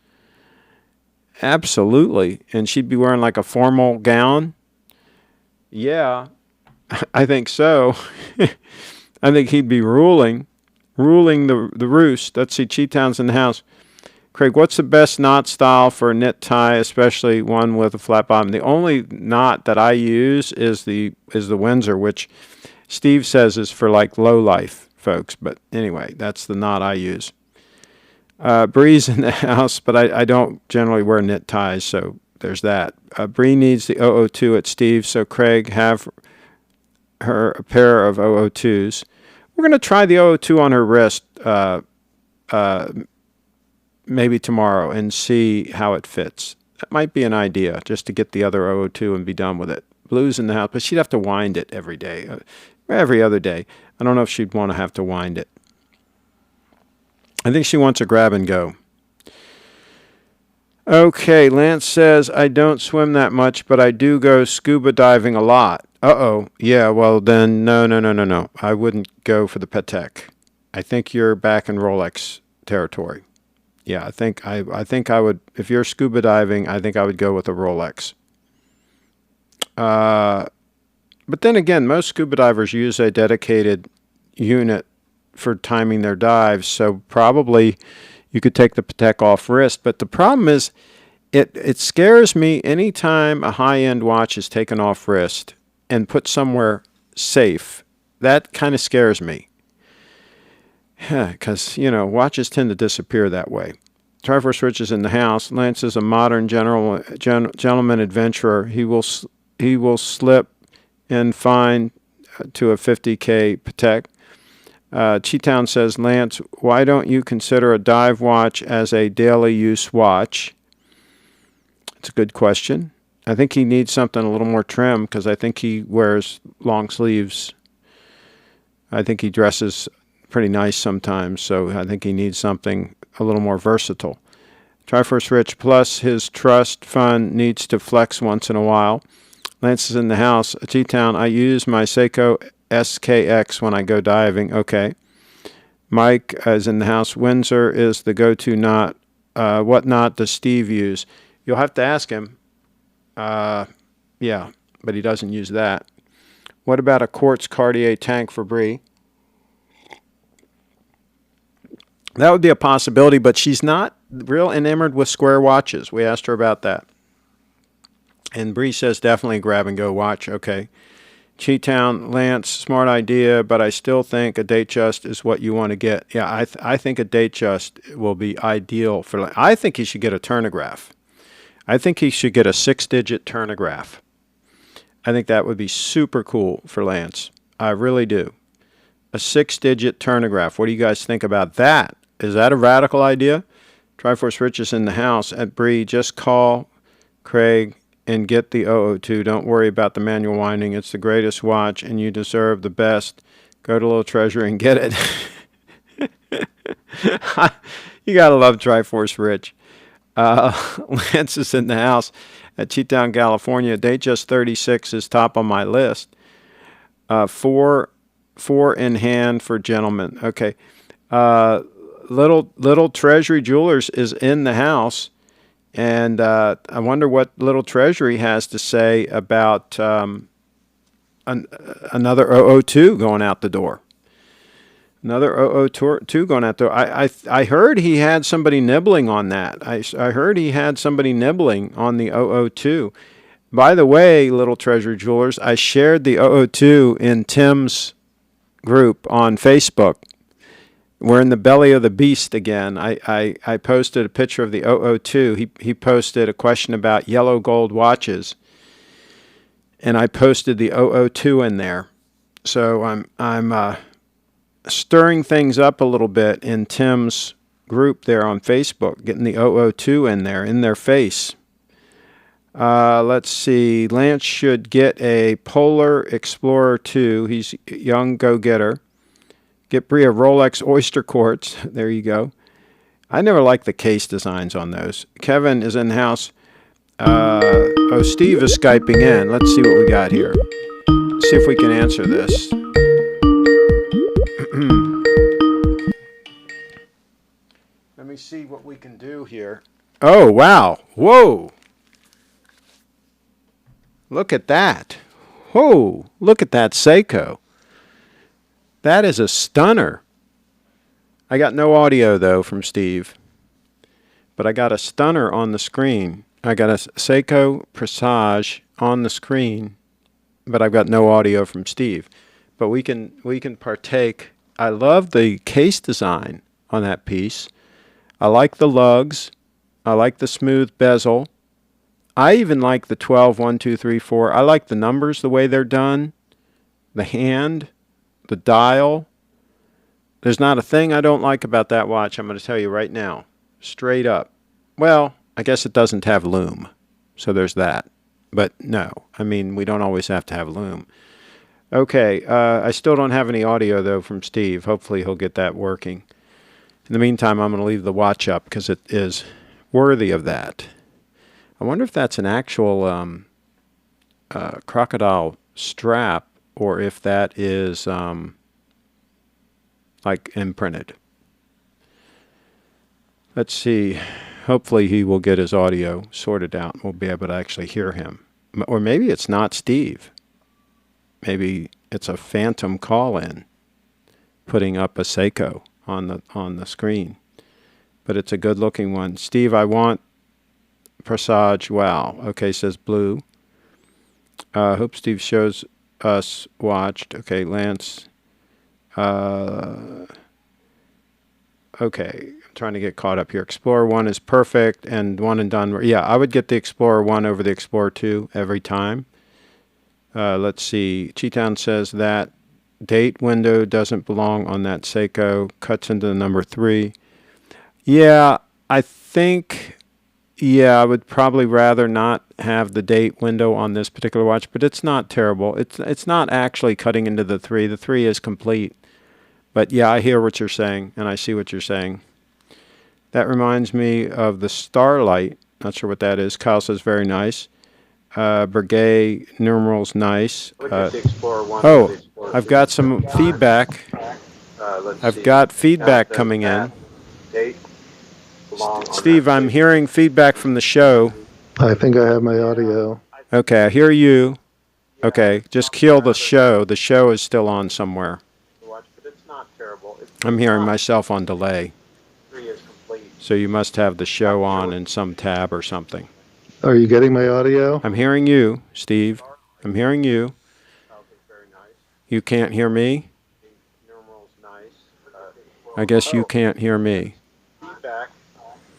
A: Absolutely. And she'd be wearing like a formal gown? Yeah, I think so. I think he'd be ruling the roost. Let's see, Cheetown's in the house. Craig, what's the best knot style for a knit tie, especially one with a flat bottom? The only knot that I use is the Windsor, which Steve says is for like low life folks. But anyway, that's the knot I use. Bree's in the house, but I don't generally wear knit ties, so there's that. Bree needs the 002 at Steve's, so Craig have her a pair of 002s. We're going to try the 002 on her wrist maybe tomorrow and see how it fits. That might be an idea, just to get the other 002 and be done with it. Blue's in the house, but she'd have to wind it every day, every other day. I don't know if she'd want to have to wind it. I think she wants a grab and go. Okay, Lance says, I don't swim that much, but I do go scuba diving a lot. Uh-oh. Yeah, well then, no. I wouldn't go for the Patek. I think you're back in Rolex territory. Yeah, I think I would, if you're scuba diving, I think I would go with a Rolex. But then again, most scuba divers use a dedicated unit for timing their dives, so probably you could take the Patek off wrist. But the problem is, it scares me anytime a high-end watch is taken off wrist and put somewhere safe. That kind of scares me. Because, watches tend to disappear that way. Triforce Rich is in the house. Lance is a modern gentleman adventurer. He will slip in fine to a $50K Patek. Cheetown says, Lance, why don't you consider a dive watch as a daily use watch? It's a good question. I think he needs something a little more trim because I think he wears long sleeves. I think he dresses pretty nice sometimes, so I think he needs something a little more versatile. Triforce Rich plus his trust fund needs to flex once in a while. Lance is in the house. G-Town, I use my Seiko SKX when I go diving. Okay. Mike is in the house. Windsor is the go-to knot. What knot does Steve use? You'll have to ask him. Yeah, but he doesn't use that. What about a quartz Cartier tank for Bree? That would be a possibility, but she's not real enamored with square watches. We asked her about that. And Bree says definitely grab and go watch. Okay. Cheetown, Lance, smart idea, but I still think a Datejust is what you want to get. Yeah, I think a Datejust will be ideal for. I think he should get a turnograph. I think he should get a 6-digit turnograph. I think that would be super cool for Lance. I really do. A 6-digit turnograph. What do you guys think about that? Is that a radical idea? Triforce Rich is in the house. At Bree, just call Craig and get the 002. Don't worry about the manual winding. It's the greatest watch, and you deserve the best. Go to Little Treasury and get it. You got to love Triforce Rich. Lance is in the house at Cheetown, California. Date just 36 is top on my list. Four in hand for gentlemen. Okay. Little Treasury Jewelers is in the house. And I wonder what Little Treasury has to say about another 002 going out the door. Another 002 going out the door. I heard he had somebody nibbling on that. I heard he had somebody nibbling on the 002. By the way, Little Treasury Jewelers, I shared the 002 in Tim's group on Facebook. We're in the belly of the beast again. I posted a picture of the 002. He posted a question about yellow gold watches, and I posted the 002 in there. So I'm stirring things up a little bit in Tim's group there on Facebook, getting the 002 in there, in their face. Let's see. Lance should get a Polar Explorer 2. He's a young go-getter. Get Brie a Rolex Oyster Quartz. There you go. I never liked the case designs on those. Kevin is in the house. Steve is Skyping in. Let's see what we got here. See if we can answer this. Let me see what we can do here. Oh, wow. Whoa. Look at that. Whoa. Look at that Seiko. That is a stunner. I got no audio, though, from Steve. But I got a stunner on the screen. I got a Seiko Presage on the screen, but I've got no audio from Steve. But we can partake. I love the case design on that piece. I like the lugs. I like the smooth bezel. I even like the 12, 1, 2, 3, 4. I like the numbers, the way they're done. The hand. The dial. There's not a thing I don't like about that watch, I'm going to tell you right now. Straight up. Well, I guess it doesn't have lume, so there's that. But no, I mean, we don't always have to have lume. Okay, I still don't have any audio, though, from Steve. Hopefully he'll get that working. In the meantime, I'm going to leave the watch up because it is worthy of that. I wonder if that's an actual crocodile strap, or if that is like imprinted. Let's see. Hopefully he will get his audio sorted out and we'll be able to actually hear him. Or maybe it's not Steve. Maybe it's a phantom call-in putting up a Seiko on the screen. But it's a good-looking one. Steve, I want Presage. Wow. Okay, says Blue. Hope Steve shows us watched. Okay, Lance. Okay, I'm trying to get caught up here. Explorer 1 is perfect and one and done. Yeah, I would get the Explorer 1 over the Explorer 2 every time. Let's see. Cheetown says that date window doesn't belong on that Seiko. Cuts into the number 3. Yeah, I think... Yeah, I would probably rather not have the date window on this particular watch, but it's not terrible. It's not actually cutting into the 3. The 3 is complete. But yeah, I hear what you're saying, and I see what you're saying. That reminds me of the Starlight. Not sure what that is. Kyle says very nice. Breguet numerals nice. I've got some feedback. I've got feedback coming in. Steve, I'm hearing feedback from the show.
B: I think I have my audio.
A: Okay, I hear you. Okay, just kill the show. The show is still on somewhere. I'm hearing myself on delay. So you must have the show on in some tab or something.
B: Are you getting my audio?
A: I'm hearing you, Steve. I'm hearing you. You can't hear me? I guess you can't hear me.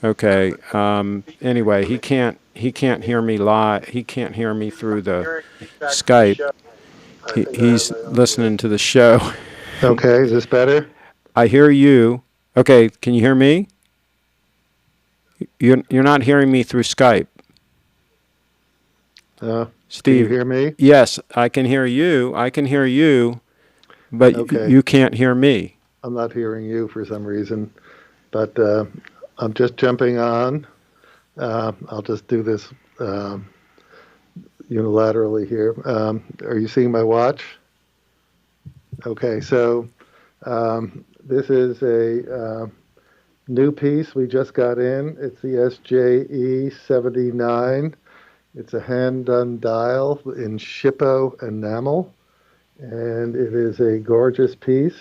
A: Okay. Anyway, he can't hear me live. He can't hear me through the Skype. He's listening to the show.
B: Okay, is this better?
A: I hear you. Okay, can you hear me? You're not hearing me through Skype.
B: Steve,
A: Steve,
B: can you hear me?
A: Yes, I can hear you. I can hear you, but
B: Okay.
A: you can't hear me.
B: I'm not hearing you for some reason, but I'm just jumping on. I'll just do this unilaterally here. Are you seeing my watch? Okay, so this is a new piece we just got in. It's the SJE 79. It's a hand-done dial in Shippo enamel, and it is a gorgeous piece.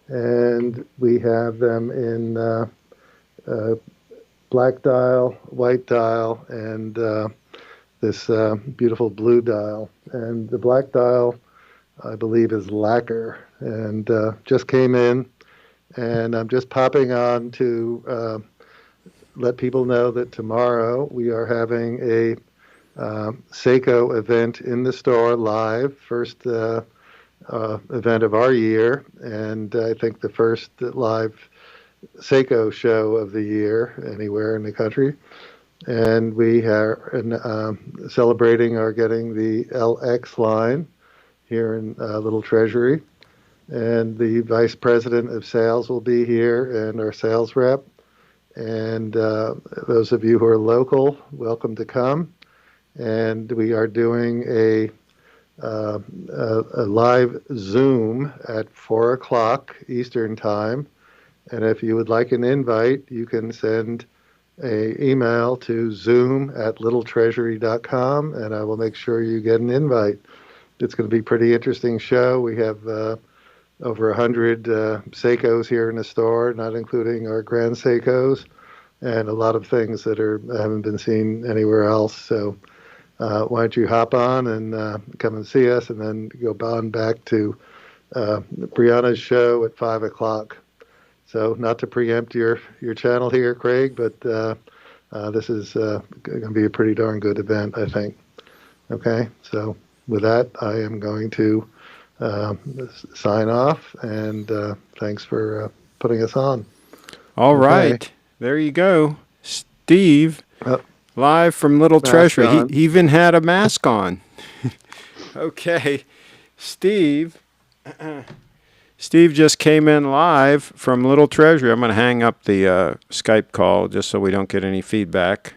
B: And we have them in black dial, white dial, and this beautiful blue dial. And the black dial, I believe, is lacquer, and just came in. And I'm just popping on to let people know that tomorrow we are having a Seiko event in the store live, first event of our year, and I think the first live Seiko show of the year anywhere in the country. And we are celebrating our getting the LX line here in Little Treasury. And the vice president of sales will be here and our sales rep. And those of you who are local, welcome to come. And we are doing a live Zoom at 4 o'clock Eastern Time. And if you would like an invite, you can send an email to zoom@littletreasury.com, and I will make sure you get an invite. It's going to be a pretty interesting show. We have over 100 Seikos here in the store, not including our Grand Seikos, and a lot of things that haven't been seen anywhere else. So why don't you hop on and come and see us, and then go on back to Brianna's show at 5 o'clock. So not to preempt your channel here, Craig, but this is going to be a pretty darn good event, I think. Okay, so with that, I am going to sign off, and thanks for putting us on.
A: All
B: Okay.
A: right. There you go. Steve, live from Little
B: Mask
A: Treasury.
B: on.
A: He even had a mask on. Okay. Steve just came in live from Little Treasury. I'm going to hang up the Skype call just so we don't get any feedback.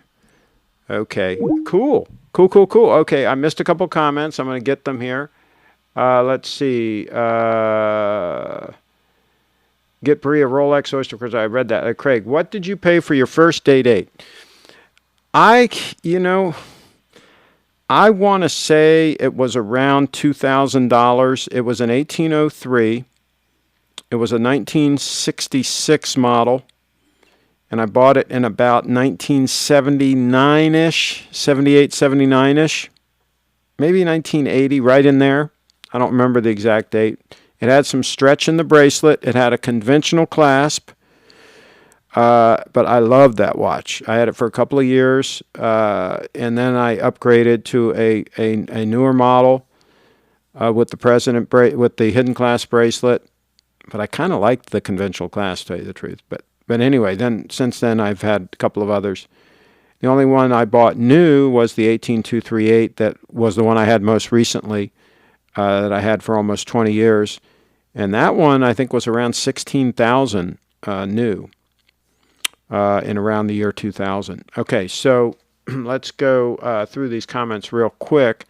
A: Okay. Cool. Okay, I missed a couple comments. I'm going to get them here. Let's see. Get Brie a Rolex Oyster Cruise. I read that. Craig, what did you pay for your first date? I want to say it was around $2,000. It was an 1803. It was a 1966 model, and I bought it in about 1979-ish, 78, 79-ish, maybe 1980, right in there. I don't remember the exact date. It had some stretch in the bracelet. It had a conventional clasp, but I loved that watch. I had it for a couple of years, and then I upgraded to a newer model with the hidden clasp bracelet. But I kind of liked the conventional clasp, to tell you the truth. But anyway, since then I've had a couple of others. The only one I bought new was the 18238. That was the one I had most recently, that I had for almost 20 years. And that one I think was around $16,000 new in around the year 2000. Okay, so let's go through these comments real quick.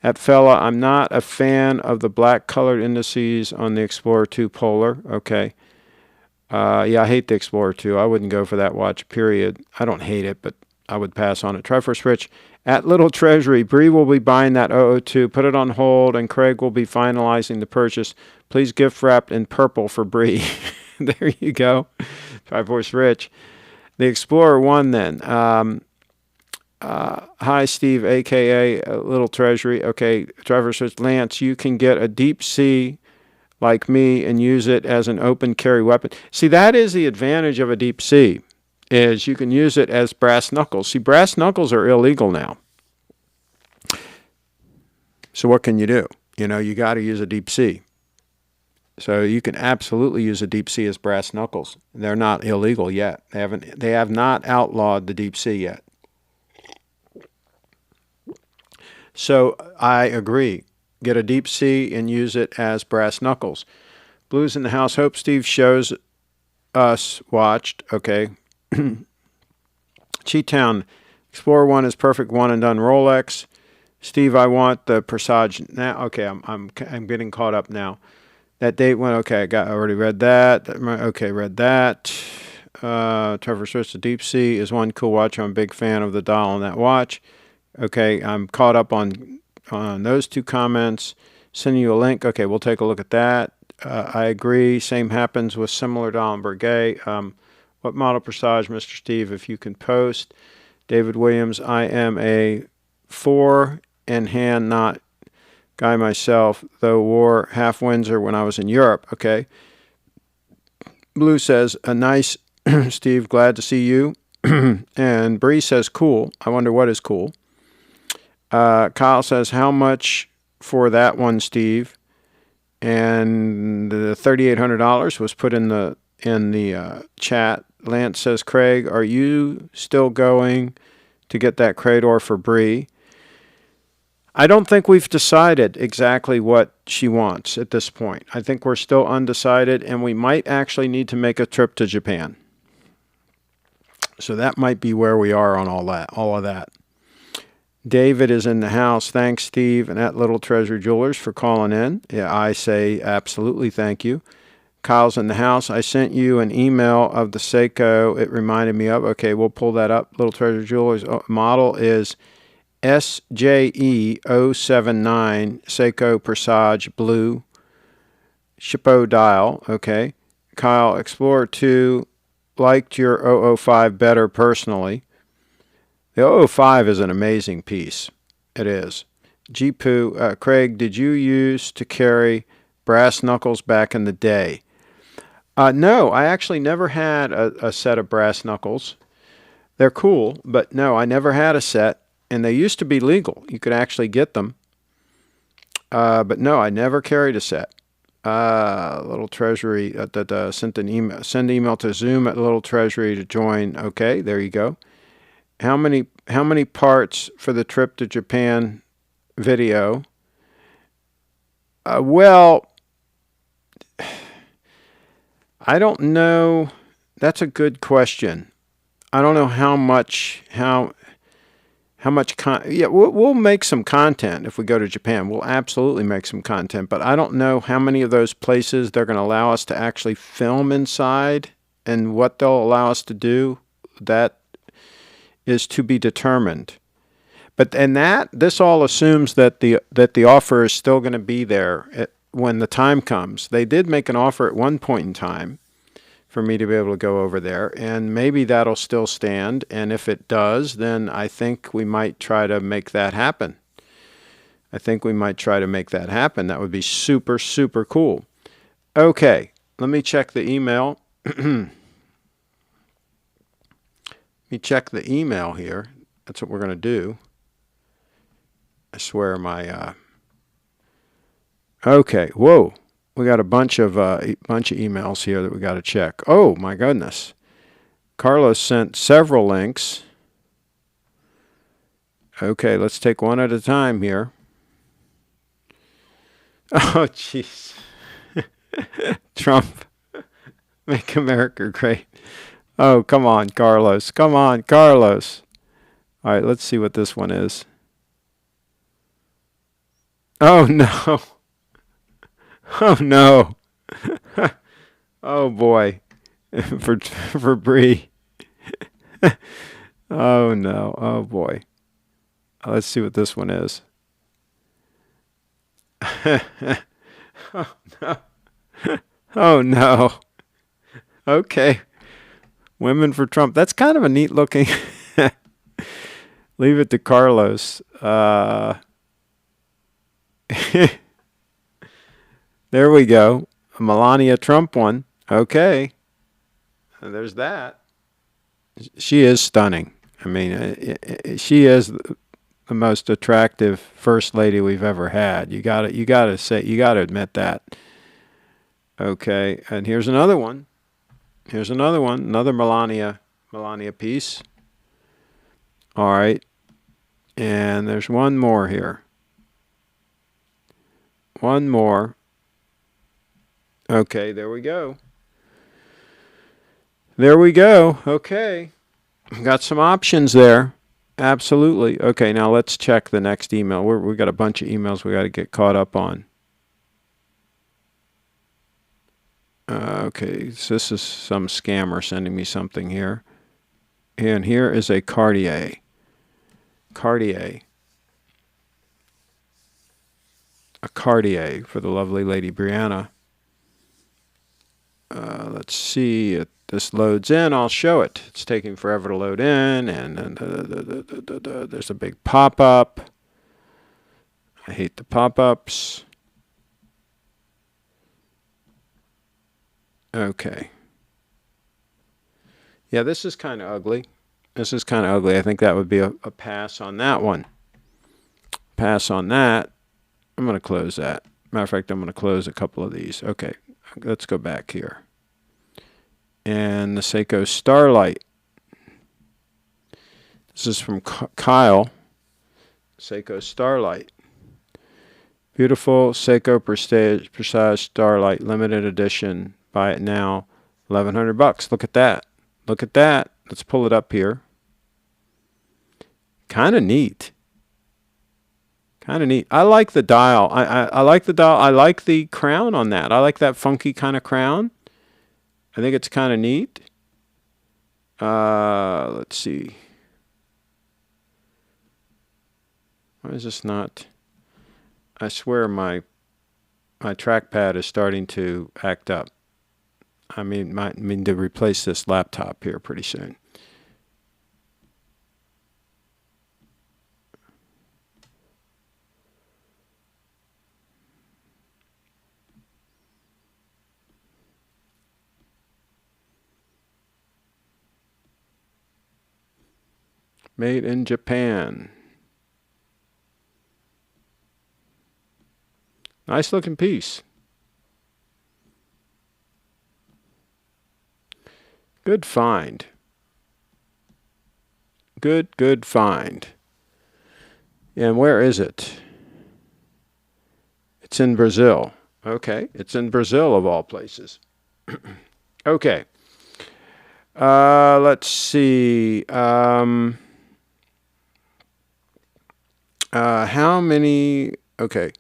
A: At Fella, I'm not a fan of the black colored indices on the Explorer 2 Polar. Okay. Yeah, I hate the Explorer 2. I wouldn't go for that watch, period. I don't hate it, but I would pass on it. Try first, Rich. At Little Treasury, Bree will be buying that 002. Put it on hold, and Craig will be finalizing the purchase. Please gift wrapped in purple for Bree. There you go. Try first, Rich. The Explorer 1 then. Hi, Steve, a.k.a. Little Treasury. Okay, driver says, Lance, you can get a deep sea like me and use it as an open carry weapon. See, that is the advantage of a deep sea, is you can use it as brass knuckles. See, brass knuckles are illegal now. So what can you do? You got to use a deep sea. So you can absolutely use a deep sea as brass knuckles. They're not illegal yet. They have not outlawed the deep sea yet. So I agree. Get a deep C and use it as brass knuckles. Blues in the house. Hope Steve shows us watched. Okay. Cheatown. Explorer 1 is perfect one and done Rolex. Steve, I want the Presage now. Okay, I'm getting caught up now. That date went okay. I already read that. Okay, read that. Trevor Swift's Deep Sea is one cool watch. I'm a big fan of the dial on that watch. Okay, I'm caught up on those two comments. Sending you a link. Okay, we'll take a look at that. I agree. Same happens with similar dial and Breguet. What model Presage, Mr. Steve, if you can post? David Williams, I am a 4 in hand knot guy myself, though wore half Windsor when I was in Europe. Okay. Blue says, a nice, Steve, glad to see you. And Bree says, cool. I wonder what is cool. Kyle says, how much for that one, Steve? And the $3,800 was put in the chat. Lance says, Craig, are you still going to get that Crador for Bree? I don't think we've decided exactly what she wants at this point. I think we're still undecided, and we might actually need to make a trip to Japan. So that might be where we are on all of that. David is in the house. Thanks, Steve, and at Little Treasure Jewelers for calling in. Yeah, I say absolutely thank you. Kyle's in the house. I sent you an email of the Seiko it reminded me of. Okay, we'll pull that up. Little Treasure Jewelers model is SJE079 Seiko Presage Blue Shippo dial. Okay. Kyle, Explorer 2, liked your 005 better personally. The 005 is an amazing piece. It is. Jeepu, Craig, did you used to carry brass knuckles back in the day? No, I actually never had a set of brass knuckles. They're cool, but no, I never had a set. And they used to be legal. You could actually get them. But no, I never carried a set. Little Treasury sent an email. Send email to Zoom at Little Treasury to join. Okay, there you go. How many parts for the trip to Japan video? Well, I don't know. That's a good question. I don't know how much yeah, we'll make some content if we go to Japan. We'll absolutely make some content, but I don't know how many of those places they're going to allow us to actually film inside and what they'll allow us to do. That is to be determined. But this all assumes that the offer is still going to be there when the time comes. They did make an offer at one point in time for me to be able to go over there, and maybe that'll still stand, and if it does, then I think we might try to make that happen. That would be super, super cool. Okay, let me check the email. Let me check the email here. That's what we're going to do. I swear my... Okay, whoa. We got a bunch of emails here that we got to check. Oh my goodness! Carlos sent several links. Okay, let's take one at a time here. Oh jeez, Trump, make America great. Oh come on, Carlos! Come on, Carlos! All right, let's see what this one is. Oh no! Oh no! Oh boy, for Bree. Oh no! Oh boy. Let's see what this one is. Oh no! Oh no! Okay, women for Trump. That's kind of a neat looking. Leave it to Carlos. There we go. A Melania Trump one. Okay. There's that. She is stunning. I mean, she is the most attractive first lady we've ever had. You gotta admit that. Okay. And here's another one. Another Melania piece. All right. And there's one more here. One more. Okay, there we go. There we go. Okay. Got some options there. Absolutely. Okay, now let's check the next email. We got a bunch of emails we got to get caught up on. Okay, so this is some scammer sending me something here. And here is a Cartier. Cartier. A Cartier for the lovely Lady Brianna. Let's see if this loads in. I'll show it. It's taking forever to load in, and there's a big pop-up. I hate the pop-ups. Okay. Yeah, this is kind of ugly. This is kind of ugly. I think that would be a pass on that one. Pass on that. I'm going to close that. Matter of fact, I'm going to close a couple of these. Okay, let's go back here. And the Seiko Starlight. This is from Kyle. Seiko Starlight. Beautiful Seiko Prestige Starlight, limited edition. Buy it now, $1,100. Look at that. Look at that. Let's pull it up here. Kind of neat. Kind of neat. I like the dial. I like the dial. I like the crown on that. I like that funky kind of crown. I think it's kind of neat. Let's see. Why is this not? I swear my trackpad is starting to act up. I mean to replace this laptop here pretty soon. Made in Japan. Nice looking piece. Good find. Good find. And where is it? It's in Brazil. Okay, it's in Brazil of all places. Okay. Let's see. How many? Okay.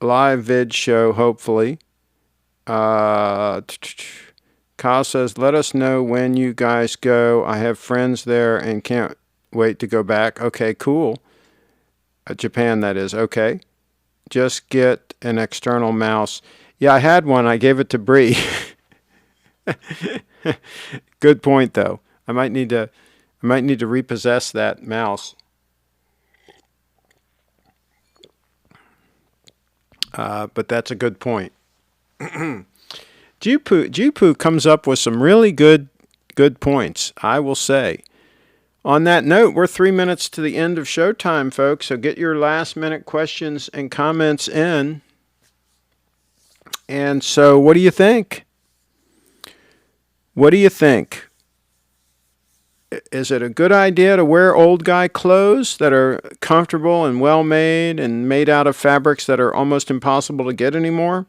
A: Live vid show, hopefully. Kyle says, let us know when you guys go. I have friends there and can't wait to go back. Okay, cool. Japan, that is. Okay. Just get an external mouse. Yeah, I had one. I gave it to Bree. Good point, though. I might need to repossess that mouse. But that's a good point. Jupu comes up with some really good points, I will say. On that note, we're 3 minutes to the end of showtime, folks, so get your last-minute questions and comments in. And so, what do you think? What do you think? Is it a good idea to wear old guy clothes that are comfortable and well-made and made out of fabrics that are almost impossible to get anymore?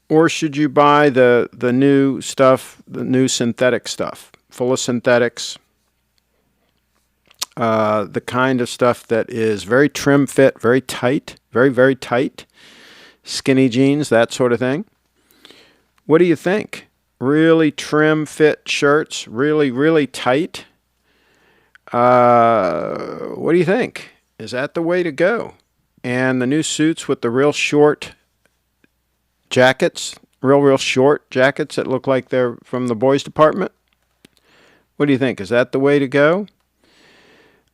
A: Or should you buy the new stuff, the new synthetic stuff, full of synthetics, the kind of stuff that is very trim fit, very tight, very, very tight, skinny jeans, that sort of thing? What do you think? Really trim fit shirts, really, really tight? What do you think? Is that the way to go? And the new suits with the real short jackets, real short jackets that look like they're from the boys' department? What do you think? Is that the way to go?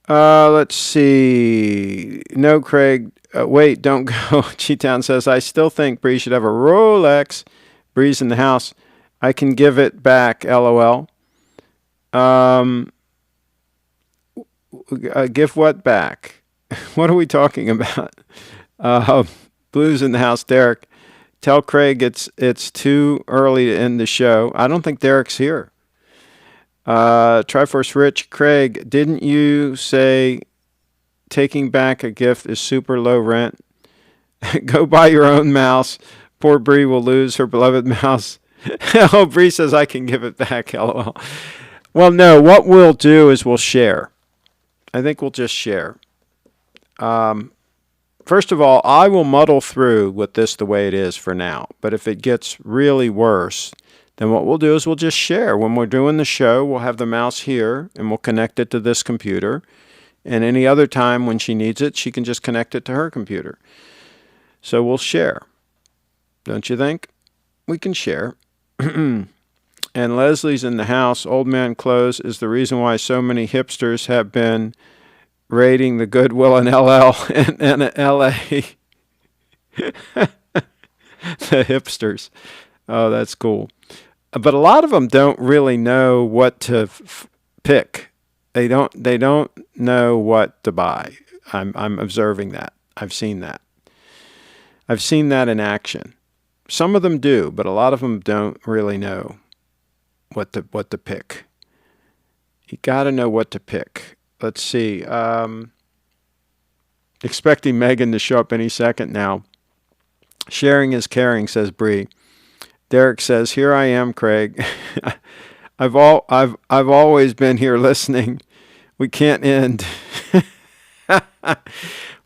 A: Let's see. No, Craig. Wait, don't go. Cheetown says, I still think Bree should have a Rolex. Bree's in the house. I can give it back, LOL. Give what back? What are we talking about? Blues in the house, Derek. Tell Craig it's too early to end the show. I don't think Derek's here. Triforce Rich, Craig, didn't you say taking back a gift is super low rent? Go buy your own mouse. Poor Bree will lose her beloved mouse. Oh, Bree says I can give it back. LOL. Well, no. What we'll do is we'll share. I think we'll just share. First of all, I will muddle through with this the way it is for now. But if it gets really worse, then what we'll do is we'll just share. When we're doing the show, we'll have the mouse here, and we'll connect it to this computer. And any other time when she needs it, she can just connect it to her computer. So we'll share. Don't you think? We can share. And Leslie's in the house. Old man clothes is the reason why so many hipsters have been raiding the Goodwill in LL and LA. The hipsters. Oh, that's cool. But a lot of them don't really know what to pick. They don't know what to buy. I'm observing that. I've seen that. I've seen that in action. Some of them do, but a lot of them don't really know what to pick. You got to know what to pick. Let's see. Expecting Megan to show up any second now. Sharing is caring, says Bree. Derek says, "Here I am, Craig. I've always been here listening. We can't end."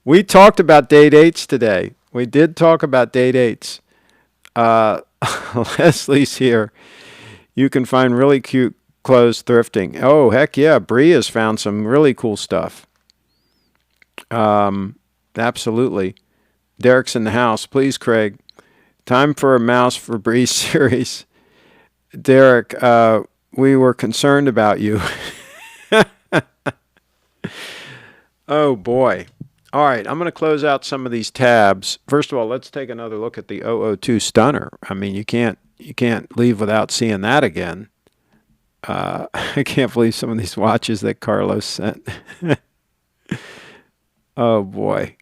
A: We talked about day dates today. We did talk about day dates. Leslie's here. You can find really cute clothes thrifting. Oh, heck yeah. Bree has found some really cool stuff. Absolutely. Derek's in the house. Please, Craig. Time for a mouse for Bree's series. Derek, we were concerned about you. Oh, boy. All right, I'm going to close out some of these tabs. First of all, let's take another look at the 002 Stunner. I mean, you can't leave without seeing that again. I can't believe some of these watches that Carlos sent. Oh, boy.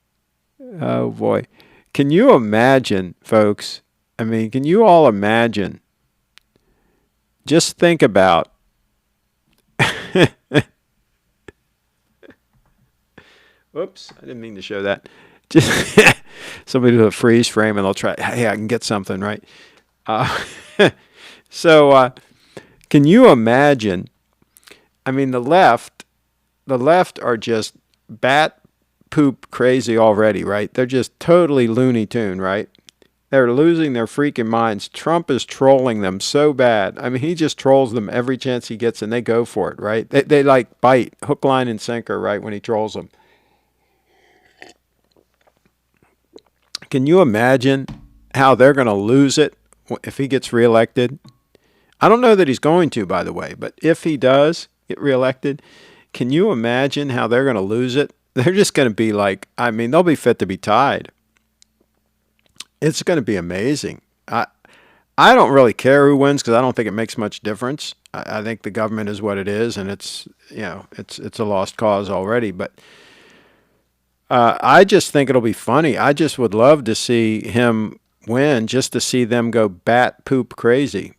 A: Oh, boy. Can you imagine, folks? I mean, can you all imagine? Just think about. Whoops, I didn't mean to show that. Just somebody do a freeze frame and they'll try, hey, I can get something, right? So can you imagine? I mean, the left are just bat poop crazy already, right? They're just totally Looney Tune, right? They're losing their freaking minds. Trump is trolling them so bad. I mean, he just trolls them every chance he gets, and they go for it, right? They like bite, hook, line, and sinker, right, when he trolls them. Can you imagine how they're going to lose it if he gets reelected? I don't know that he's going to, by the way, but if he does get reelected, can you imagine how they're going to lose it? They're just going to be like, I mean, they'll be fit to be tied. It's going to be amazing. I don't really care who wins because I don't think it makes much difference. I think the government is what it is, and it's a lost cause already. But I just think it'll be funny. I just would love to see him win, just to see them go bat poop crazy.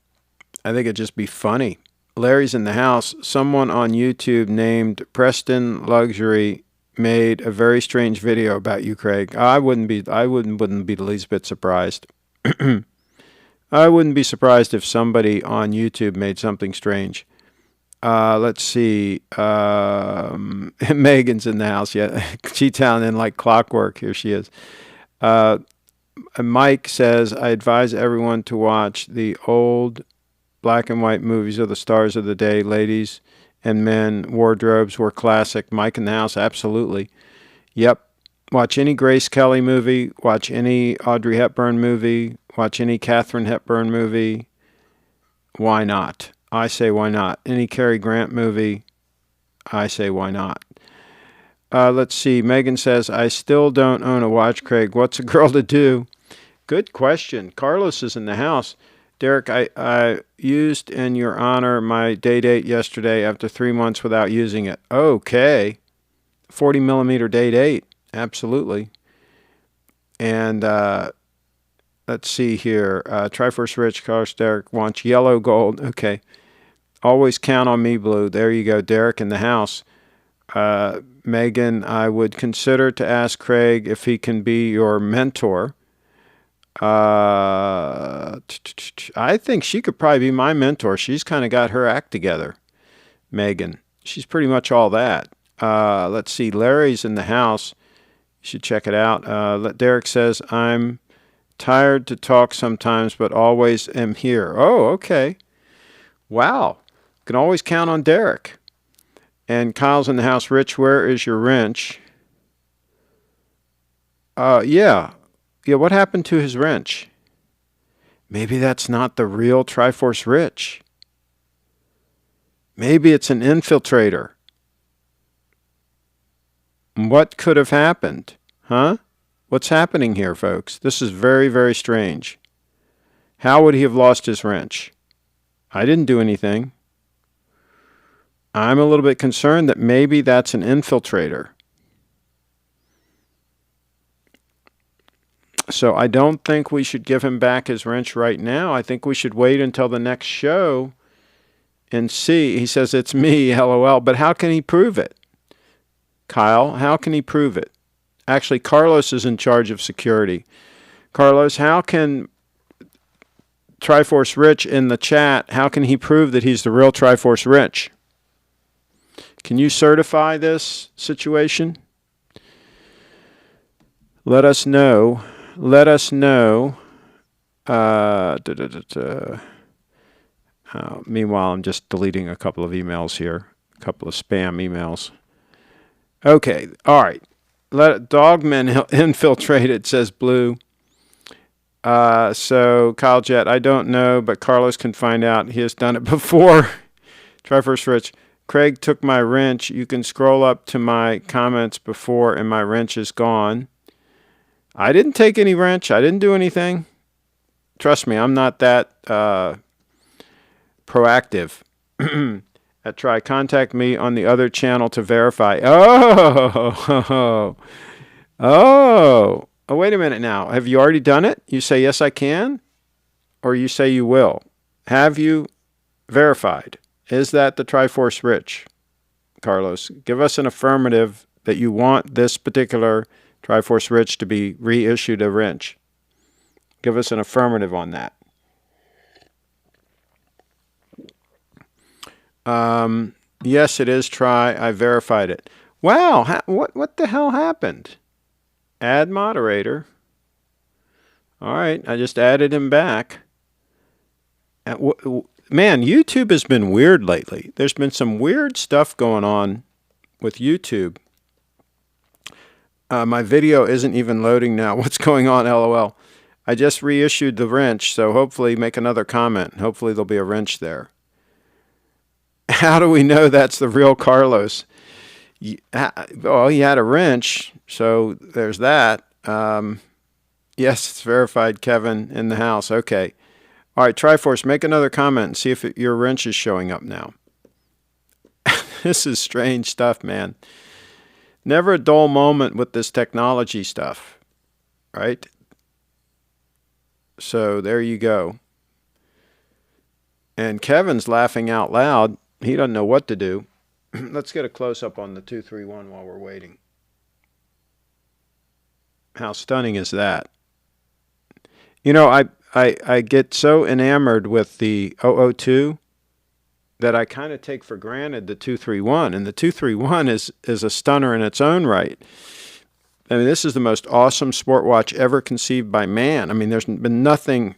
A: I think it'd just be funny. Larry's in the house. Someone on YouTube named Preston Luxury made a very strange video about you, Craig. I wouldn't be the least bit surprised. I wouldn't be surprised if somebody on YouTube made something strange. Let's see. Megan's in the house. Yeah, G-Town in like clockwork. Here she is. Mike says, I advise everyone to watch the old black and white movies of the stars of the day. Ladies and men wardrobes were classic. Mike in the house, absolutely. Yep. Watch any Grace Kelly movie. Watch any Audrey Hepburn movie. Watch any Katharine Hepburn movie. Why not? I say why not. Any Cary Grant movie. I say why not. Let's see. Megan says, I still don't own a watch, Craig. What's a girl to do? Good question. Carlos is in the house. Derek, I used in your honor my day date yesterday after 3 months without using it. Okay. 40 millimeter day date. Absolutely. And let's see here. Triforce Rich, Carlos Derek wants yellow gold. Okay. Always count on me, Blue. There you go. Derek in the house. Megan, I would consider to ask Craig if he can be your mentor. I think she could probably be my mentor. She's kind of got her act together, Megan. She's pretty much all that. Let's see. Larry's in the house. You should check it out. Derek says, I'm tired to talk sometimes, but always am here. Oh, okay. Wow. Can always count on Derek. And Kyle's in the house. Rich, where is your wrench? Yeah. Yeah, what happened to his wrench? Maybe that's not the real Triforce Rich. Maybe it's an infiltrator. What could have happened? Huh? What's happening here, folks? This is very, very strange. How would he have lost his wrench? I didn't do anything. I'm a little bit concerned that maybe that's an infiltrator. So I don't think we should give him back his wrench right now. I think we should wait until the next show and see. He says, it's me, LOL. But how can he prove it? Kyle, how can he prove it? Actually, Carlos is in charge of security. Carlos, how can Triforce Rich in the chat, how can he prove that he's the real Triforce Rich? Can you certify this situation? Let us know. Let us know. Meanwhile, I'm just deleting a couple of emails here, a couple of spam emails. Okay, all right. Let Dogman infiltrated, says Blue. So Kyle Jet, I don't know, but Carlos can find out. He has done it before. Triforce Rich. Craig took my wrench. You can scroll up to my comments before, and my wrench is gone. I didn't take any wrench. I didn't do anything. Trust me, I'm not that proactive. Try contact me on the other channel to verify. Oh, wait a minute now. Have you already done it? You say, yes, I can, or you say you will. Have you verified? Is that the Triforce Rich, Carlos? Give us an affirmative that you want this particular Triforce Rich to be reissued a wrench. Give us an affirmative on that. Yes, it is try. I verified it. Wow, what the hell happened? Add moderator. All right, I just added him back. Man, YouTube has been weird lately. There's been some weird stuff going on with YouTube. My video isn't even loading now. What's going on, LOL? I just reissued the wrench, so hopefully make another comment. Hopefully there'll be a wrench there. How do we know that's the real Carlos? Well, he had a wrench, so there's that. Yes, it's verified, Kevin, in the house. Okay. All right, Triforce, make another comment and see if your wrench is showing up now. This is strange stuff, man. Never a dull moment with this technology stuff, right? So there you go. And Kevin's laughing out loud. He doesn't know what to do. Let's get a close-up on the 231 while we're waiting. How stunning is that? You know, I get so enamored with the 002 that I kind of take for granted the 231. And the 231 is a stunner in its own right. I mean, this is the most awesome sport watch ever conceived by man. I mean, there's been nothing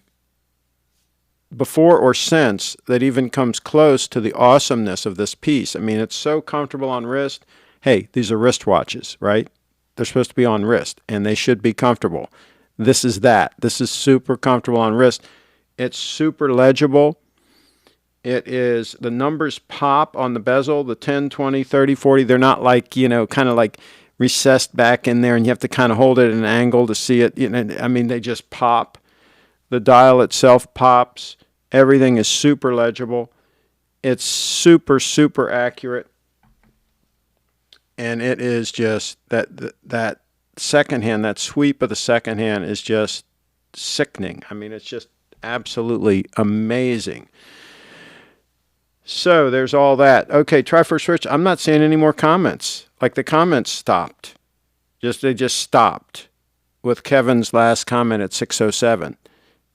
A: before or since that even comes close to the awesomeness of this piece. I mean, it's so comfortable on wrist. Hey, these are wristwatches, right? They're supposed to be on wrist, and they should be comfortable. This is that. This is super comfortable on wrist. It's super legible. It is, the numbers pop on the bezel, the 10, 20, 30, 40. They're not like, you know, kind of like recessed back in there, and you have to kind of hold it at an angle to see it. You know, I mean, they just pop. The dial itself pops. Everything is super legible. It's super, super accurate. And it is just that second hand, that sweep of the second hand is just sickening. I mean, it's just absolutely amazing. So there's all that. Okay, Triforce Rich, I'm not seeing any more comments. Like the comments stopped. They just stopped with Kevin's last comment at 6:07,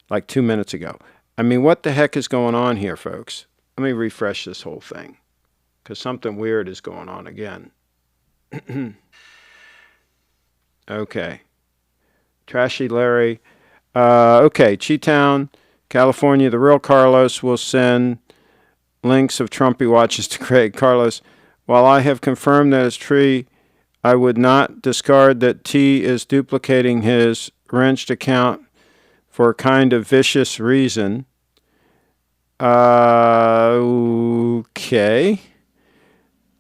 A: like 2 minutes ago. I mean, what the heck is going on here, folks? Let me refresh this whole thing because something weird is going on again. Okay. Trashy Larry. Okay, Cheetown, California. The real Carlos will send links of Trumpy watches to Craig. Carlos, while I have confirmed that it's true, I would not discard that T is duplicating his wrenched account for a kind of vicious reason. Okay.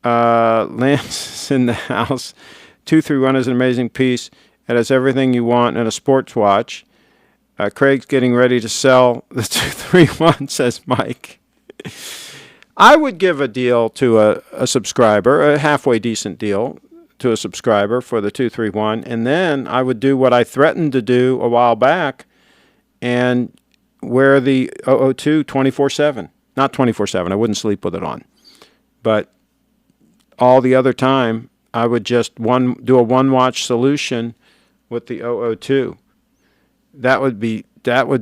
A: Lance is in the house. 231 is an amazing piece. It has everything you want in a sports watch. Craig's getting ready to sell the 231, says Mike. I would give a deal to a subscriber, a halfway decent deal to a subscriber for the 231, and then I would do what I threatened to do a while back and wear the 002 24/7. Not 24/7, I wouldn't sleep with it on. But all the other time, I would just do a one-watch solution with the 002. That would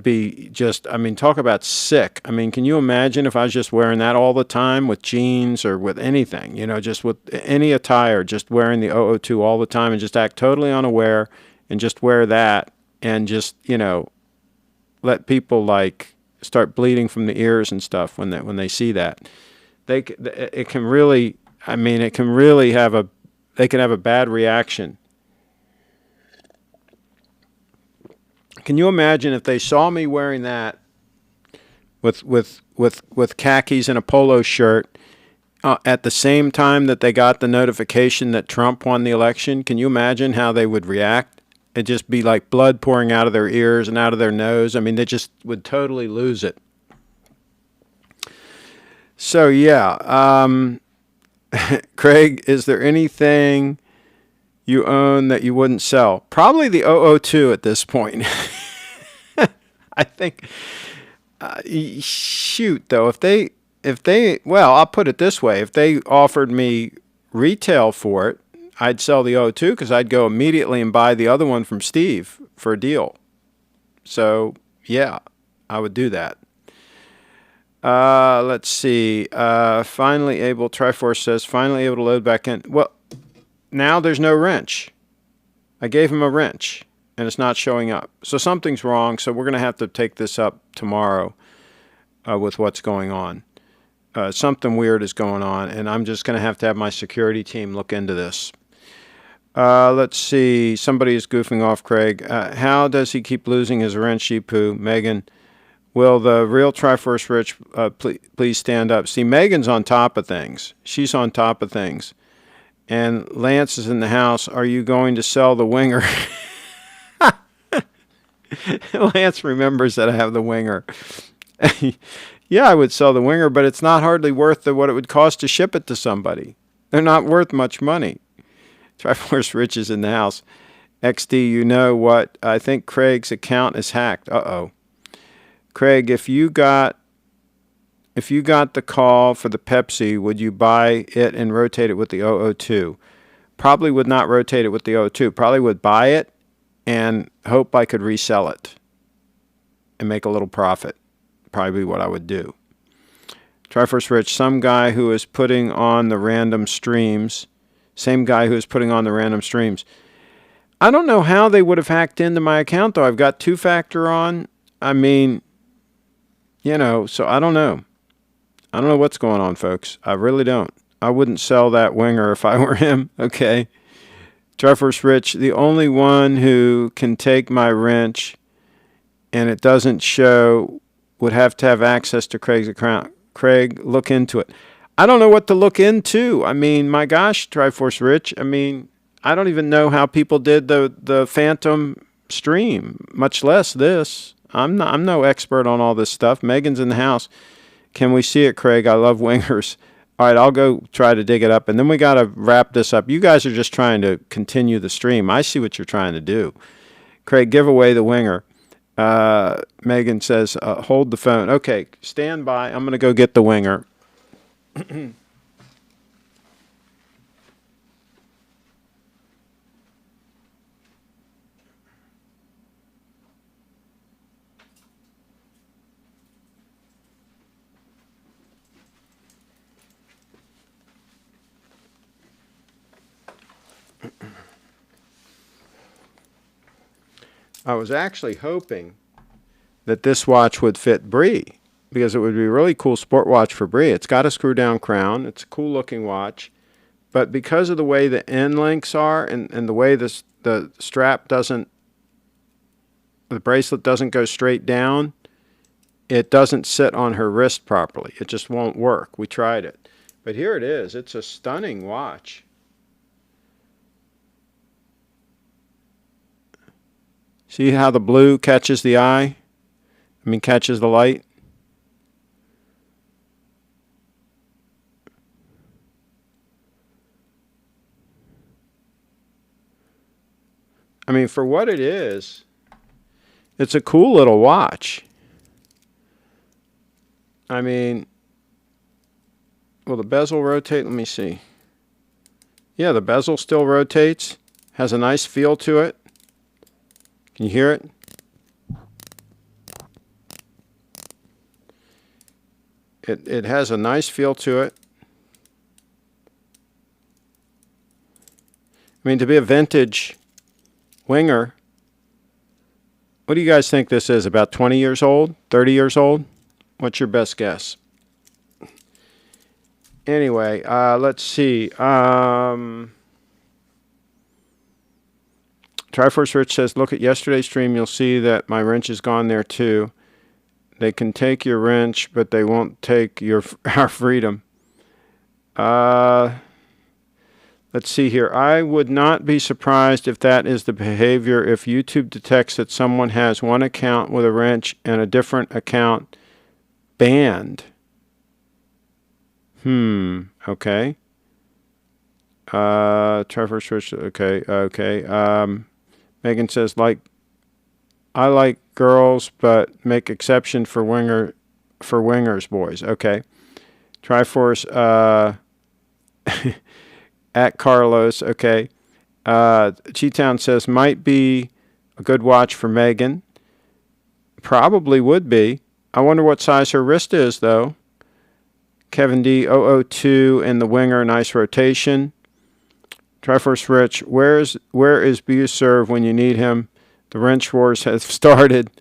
A: be just, I mean, talk about sick. I mean, can you imagine if I was just wearing that all the time with jeans or with anything, just with any attire, just wearing the 002 all the time and just act totally unaware and just wear that and just, let people like start bleeding from the ears and stuff when they see that. It can really, I mean, it can really they can have a bad reaction. Can you imagine if they saw me wearing that with khakis and a polo shirt at the same time that they got the notification that Trump won the election? Can you imagine how they would react? It'd just be like blood pouring out of their ears and out of their nose. I mean, they just would totally lose it. So, yeah. Craig, is there anything you own that you wouldn't sell? Probably the 002 at this point. I think, shoot, though, if they, well, I'll put it this way. If they offered me retail for it, I'd sell the 002 because I'd go immediately and buy the other one from Steve for a deal. So, yeah, I would do that. Let's see. Triforce says, finally able to load back in. Well, now there's no wrench. I gave him a wrench, and it's not showing up. So something's wrong, so we're going to have to take this up tomorrow with what's going on. Something weird is going on, and I'm just going to have my security team look into this. Let's see. Somebody is goofing off, Craig. How does he keep losing his wrench, Sheepoo? Megan, will the real Triforce Rich please stand up? See, Megan's on top of things. She's on top of things. And Lance is in the house. Are you going to sell the winger? Lance remembers that I have the winger. Yeah, I would sell the winger, but it's not hardly worth what it would cost to ship it to somebody. They're not worth much money. Triforce Rich is in the house. XD, you know what? I think Craig's account is hacked. Uh-oh. Craig, if you got the call for the Pepsi, would you buy it and rotate it with the 002? Probably would not rotate it with the 002. Probably would buy it and hope I could resell it and make a little profit. Probably what I would do. Triforce Rich, some guy who is putting on the random streams. Same guy who is putting on the random streams. I don't know how they would have hacked into my account, though. I've got two-factor on. I mean, so I don't know. I don't know what's going on, folks. I really don't. I wouldn't sell that winger if I were him. Okay. Triforce Rich, the only one who can take my wrench and it doesn't show would have to have access to Craig's account. Craig, look into it. I don't know what to look into. I mean, my gosh, Triforce Rich. I mean, I don't even know how people did the Phantom stream, much less this. I'm no expert on all this stuff. Megan's in the house. Can we see it, Craig? I love wingers. All right, I'll go try to dig it up, and then we got to wrap this up. You guys are just trying to continue the stream. I see what you're trying to do. Craig, give away the winger. Megan says, hold the phone. Okay, stand by. I'm going to go get the winger. I was actually hoping that this watch would fit Bree, because it would be a really cool sport watch for Bree. It's got a screw down crown. It's a cool looking watch. But because of the way the end links are and the way the strap doesn't, the bracelet doesn't go straight down, it doesn't sit on her wrist properly. It just won't work. We tried it. But here it is. It's a stunning watch. See how the blue catches the eye? I mean, catches the light? I mean, for what it is, it's a cool little watch. I mean, will the bezel rotate? Let me see. Yeah, the bezel still rotates. Has a nice feel to it. Can you hear it? It has a nice feel to it. I mean, to be a vintage winger, what do you guys think this is? About 20 years old? 30 years old? What's your best guess? Anyway, let's see. Triforce Rich says, look at yesterday's stream. You'll see that my wrench is gone there too. They can take your wrench, but they won't take our freedom. Let's see here. I would not be surprised if that is the behavior if YouTube detects that someone has one account with a wrench and a different account banned. Okay. Triforce Rich, okay. Megan says, I like girls, but make exception for wingers, boys. Okay. Triforce, at Carlos, okay. Cheetown says, might be a good watch for Megan. Probably would be. I wonder what size her wrist is, though. Kevin D, 002 in the winger, nice rotation. Triforce Rich, where is Buserv when you need him? The wrench wars have started.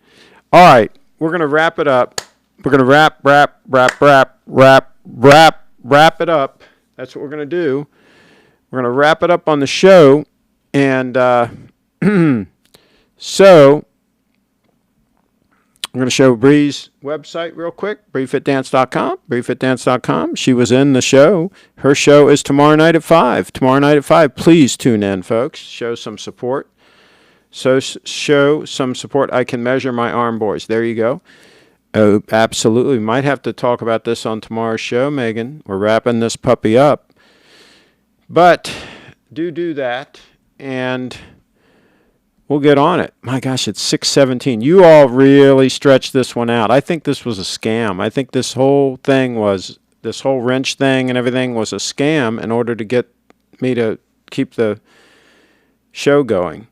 A: All right, we're going to wrap it up. We're going to wrap it up. That's what we're going to do. We're going to wrap it up on the show. And so I'm going to show Bree's website real quick, BreeFitDance.com, BreeFitDance.com. She was in the show. Her show is tomorrow night at 5. Tomorrow night at 5. Please tune in, folks. Show some support. So show some support. I can measure my arm, boys. There you go. Oh, absolutely. We might have to talk about this on tomorrow's show, Megan. We're wrapping this puppy up. But do that, and we'll get on it. My gosh, it's 6:17. You all really stretched this one out. I think this was a scam. I think this whole wrench thing and everything was a scam in order to get me to keep the show going.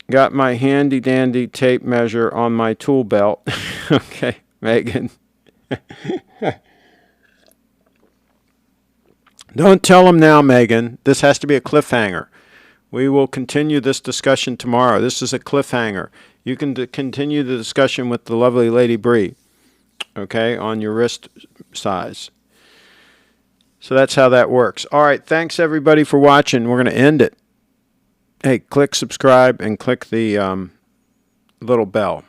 A: Got my handy-dandy tape measure on my tool belt. Okay, Megan. Don't tell them now, Megan. This has to be a cliffhanger. We will continue this discussion tomorrow. This is a cliffhanger. You can continue the discussion with the lovely Lady Bree, okay, on your wrist size. So that's how that works. All right, thanks everybody for watching. We're going to end it. Hey, click subscribe and click the little bell.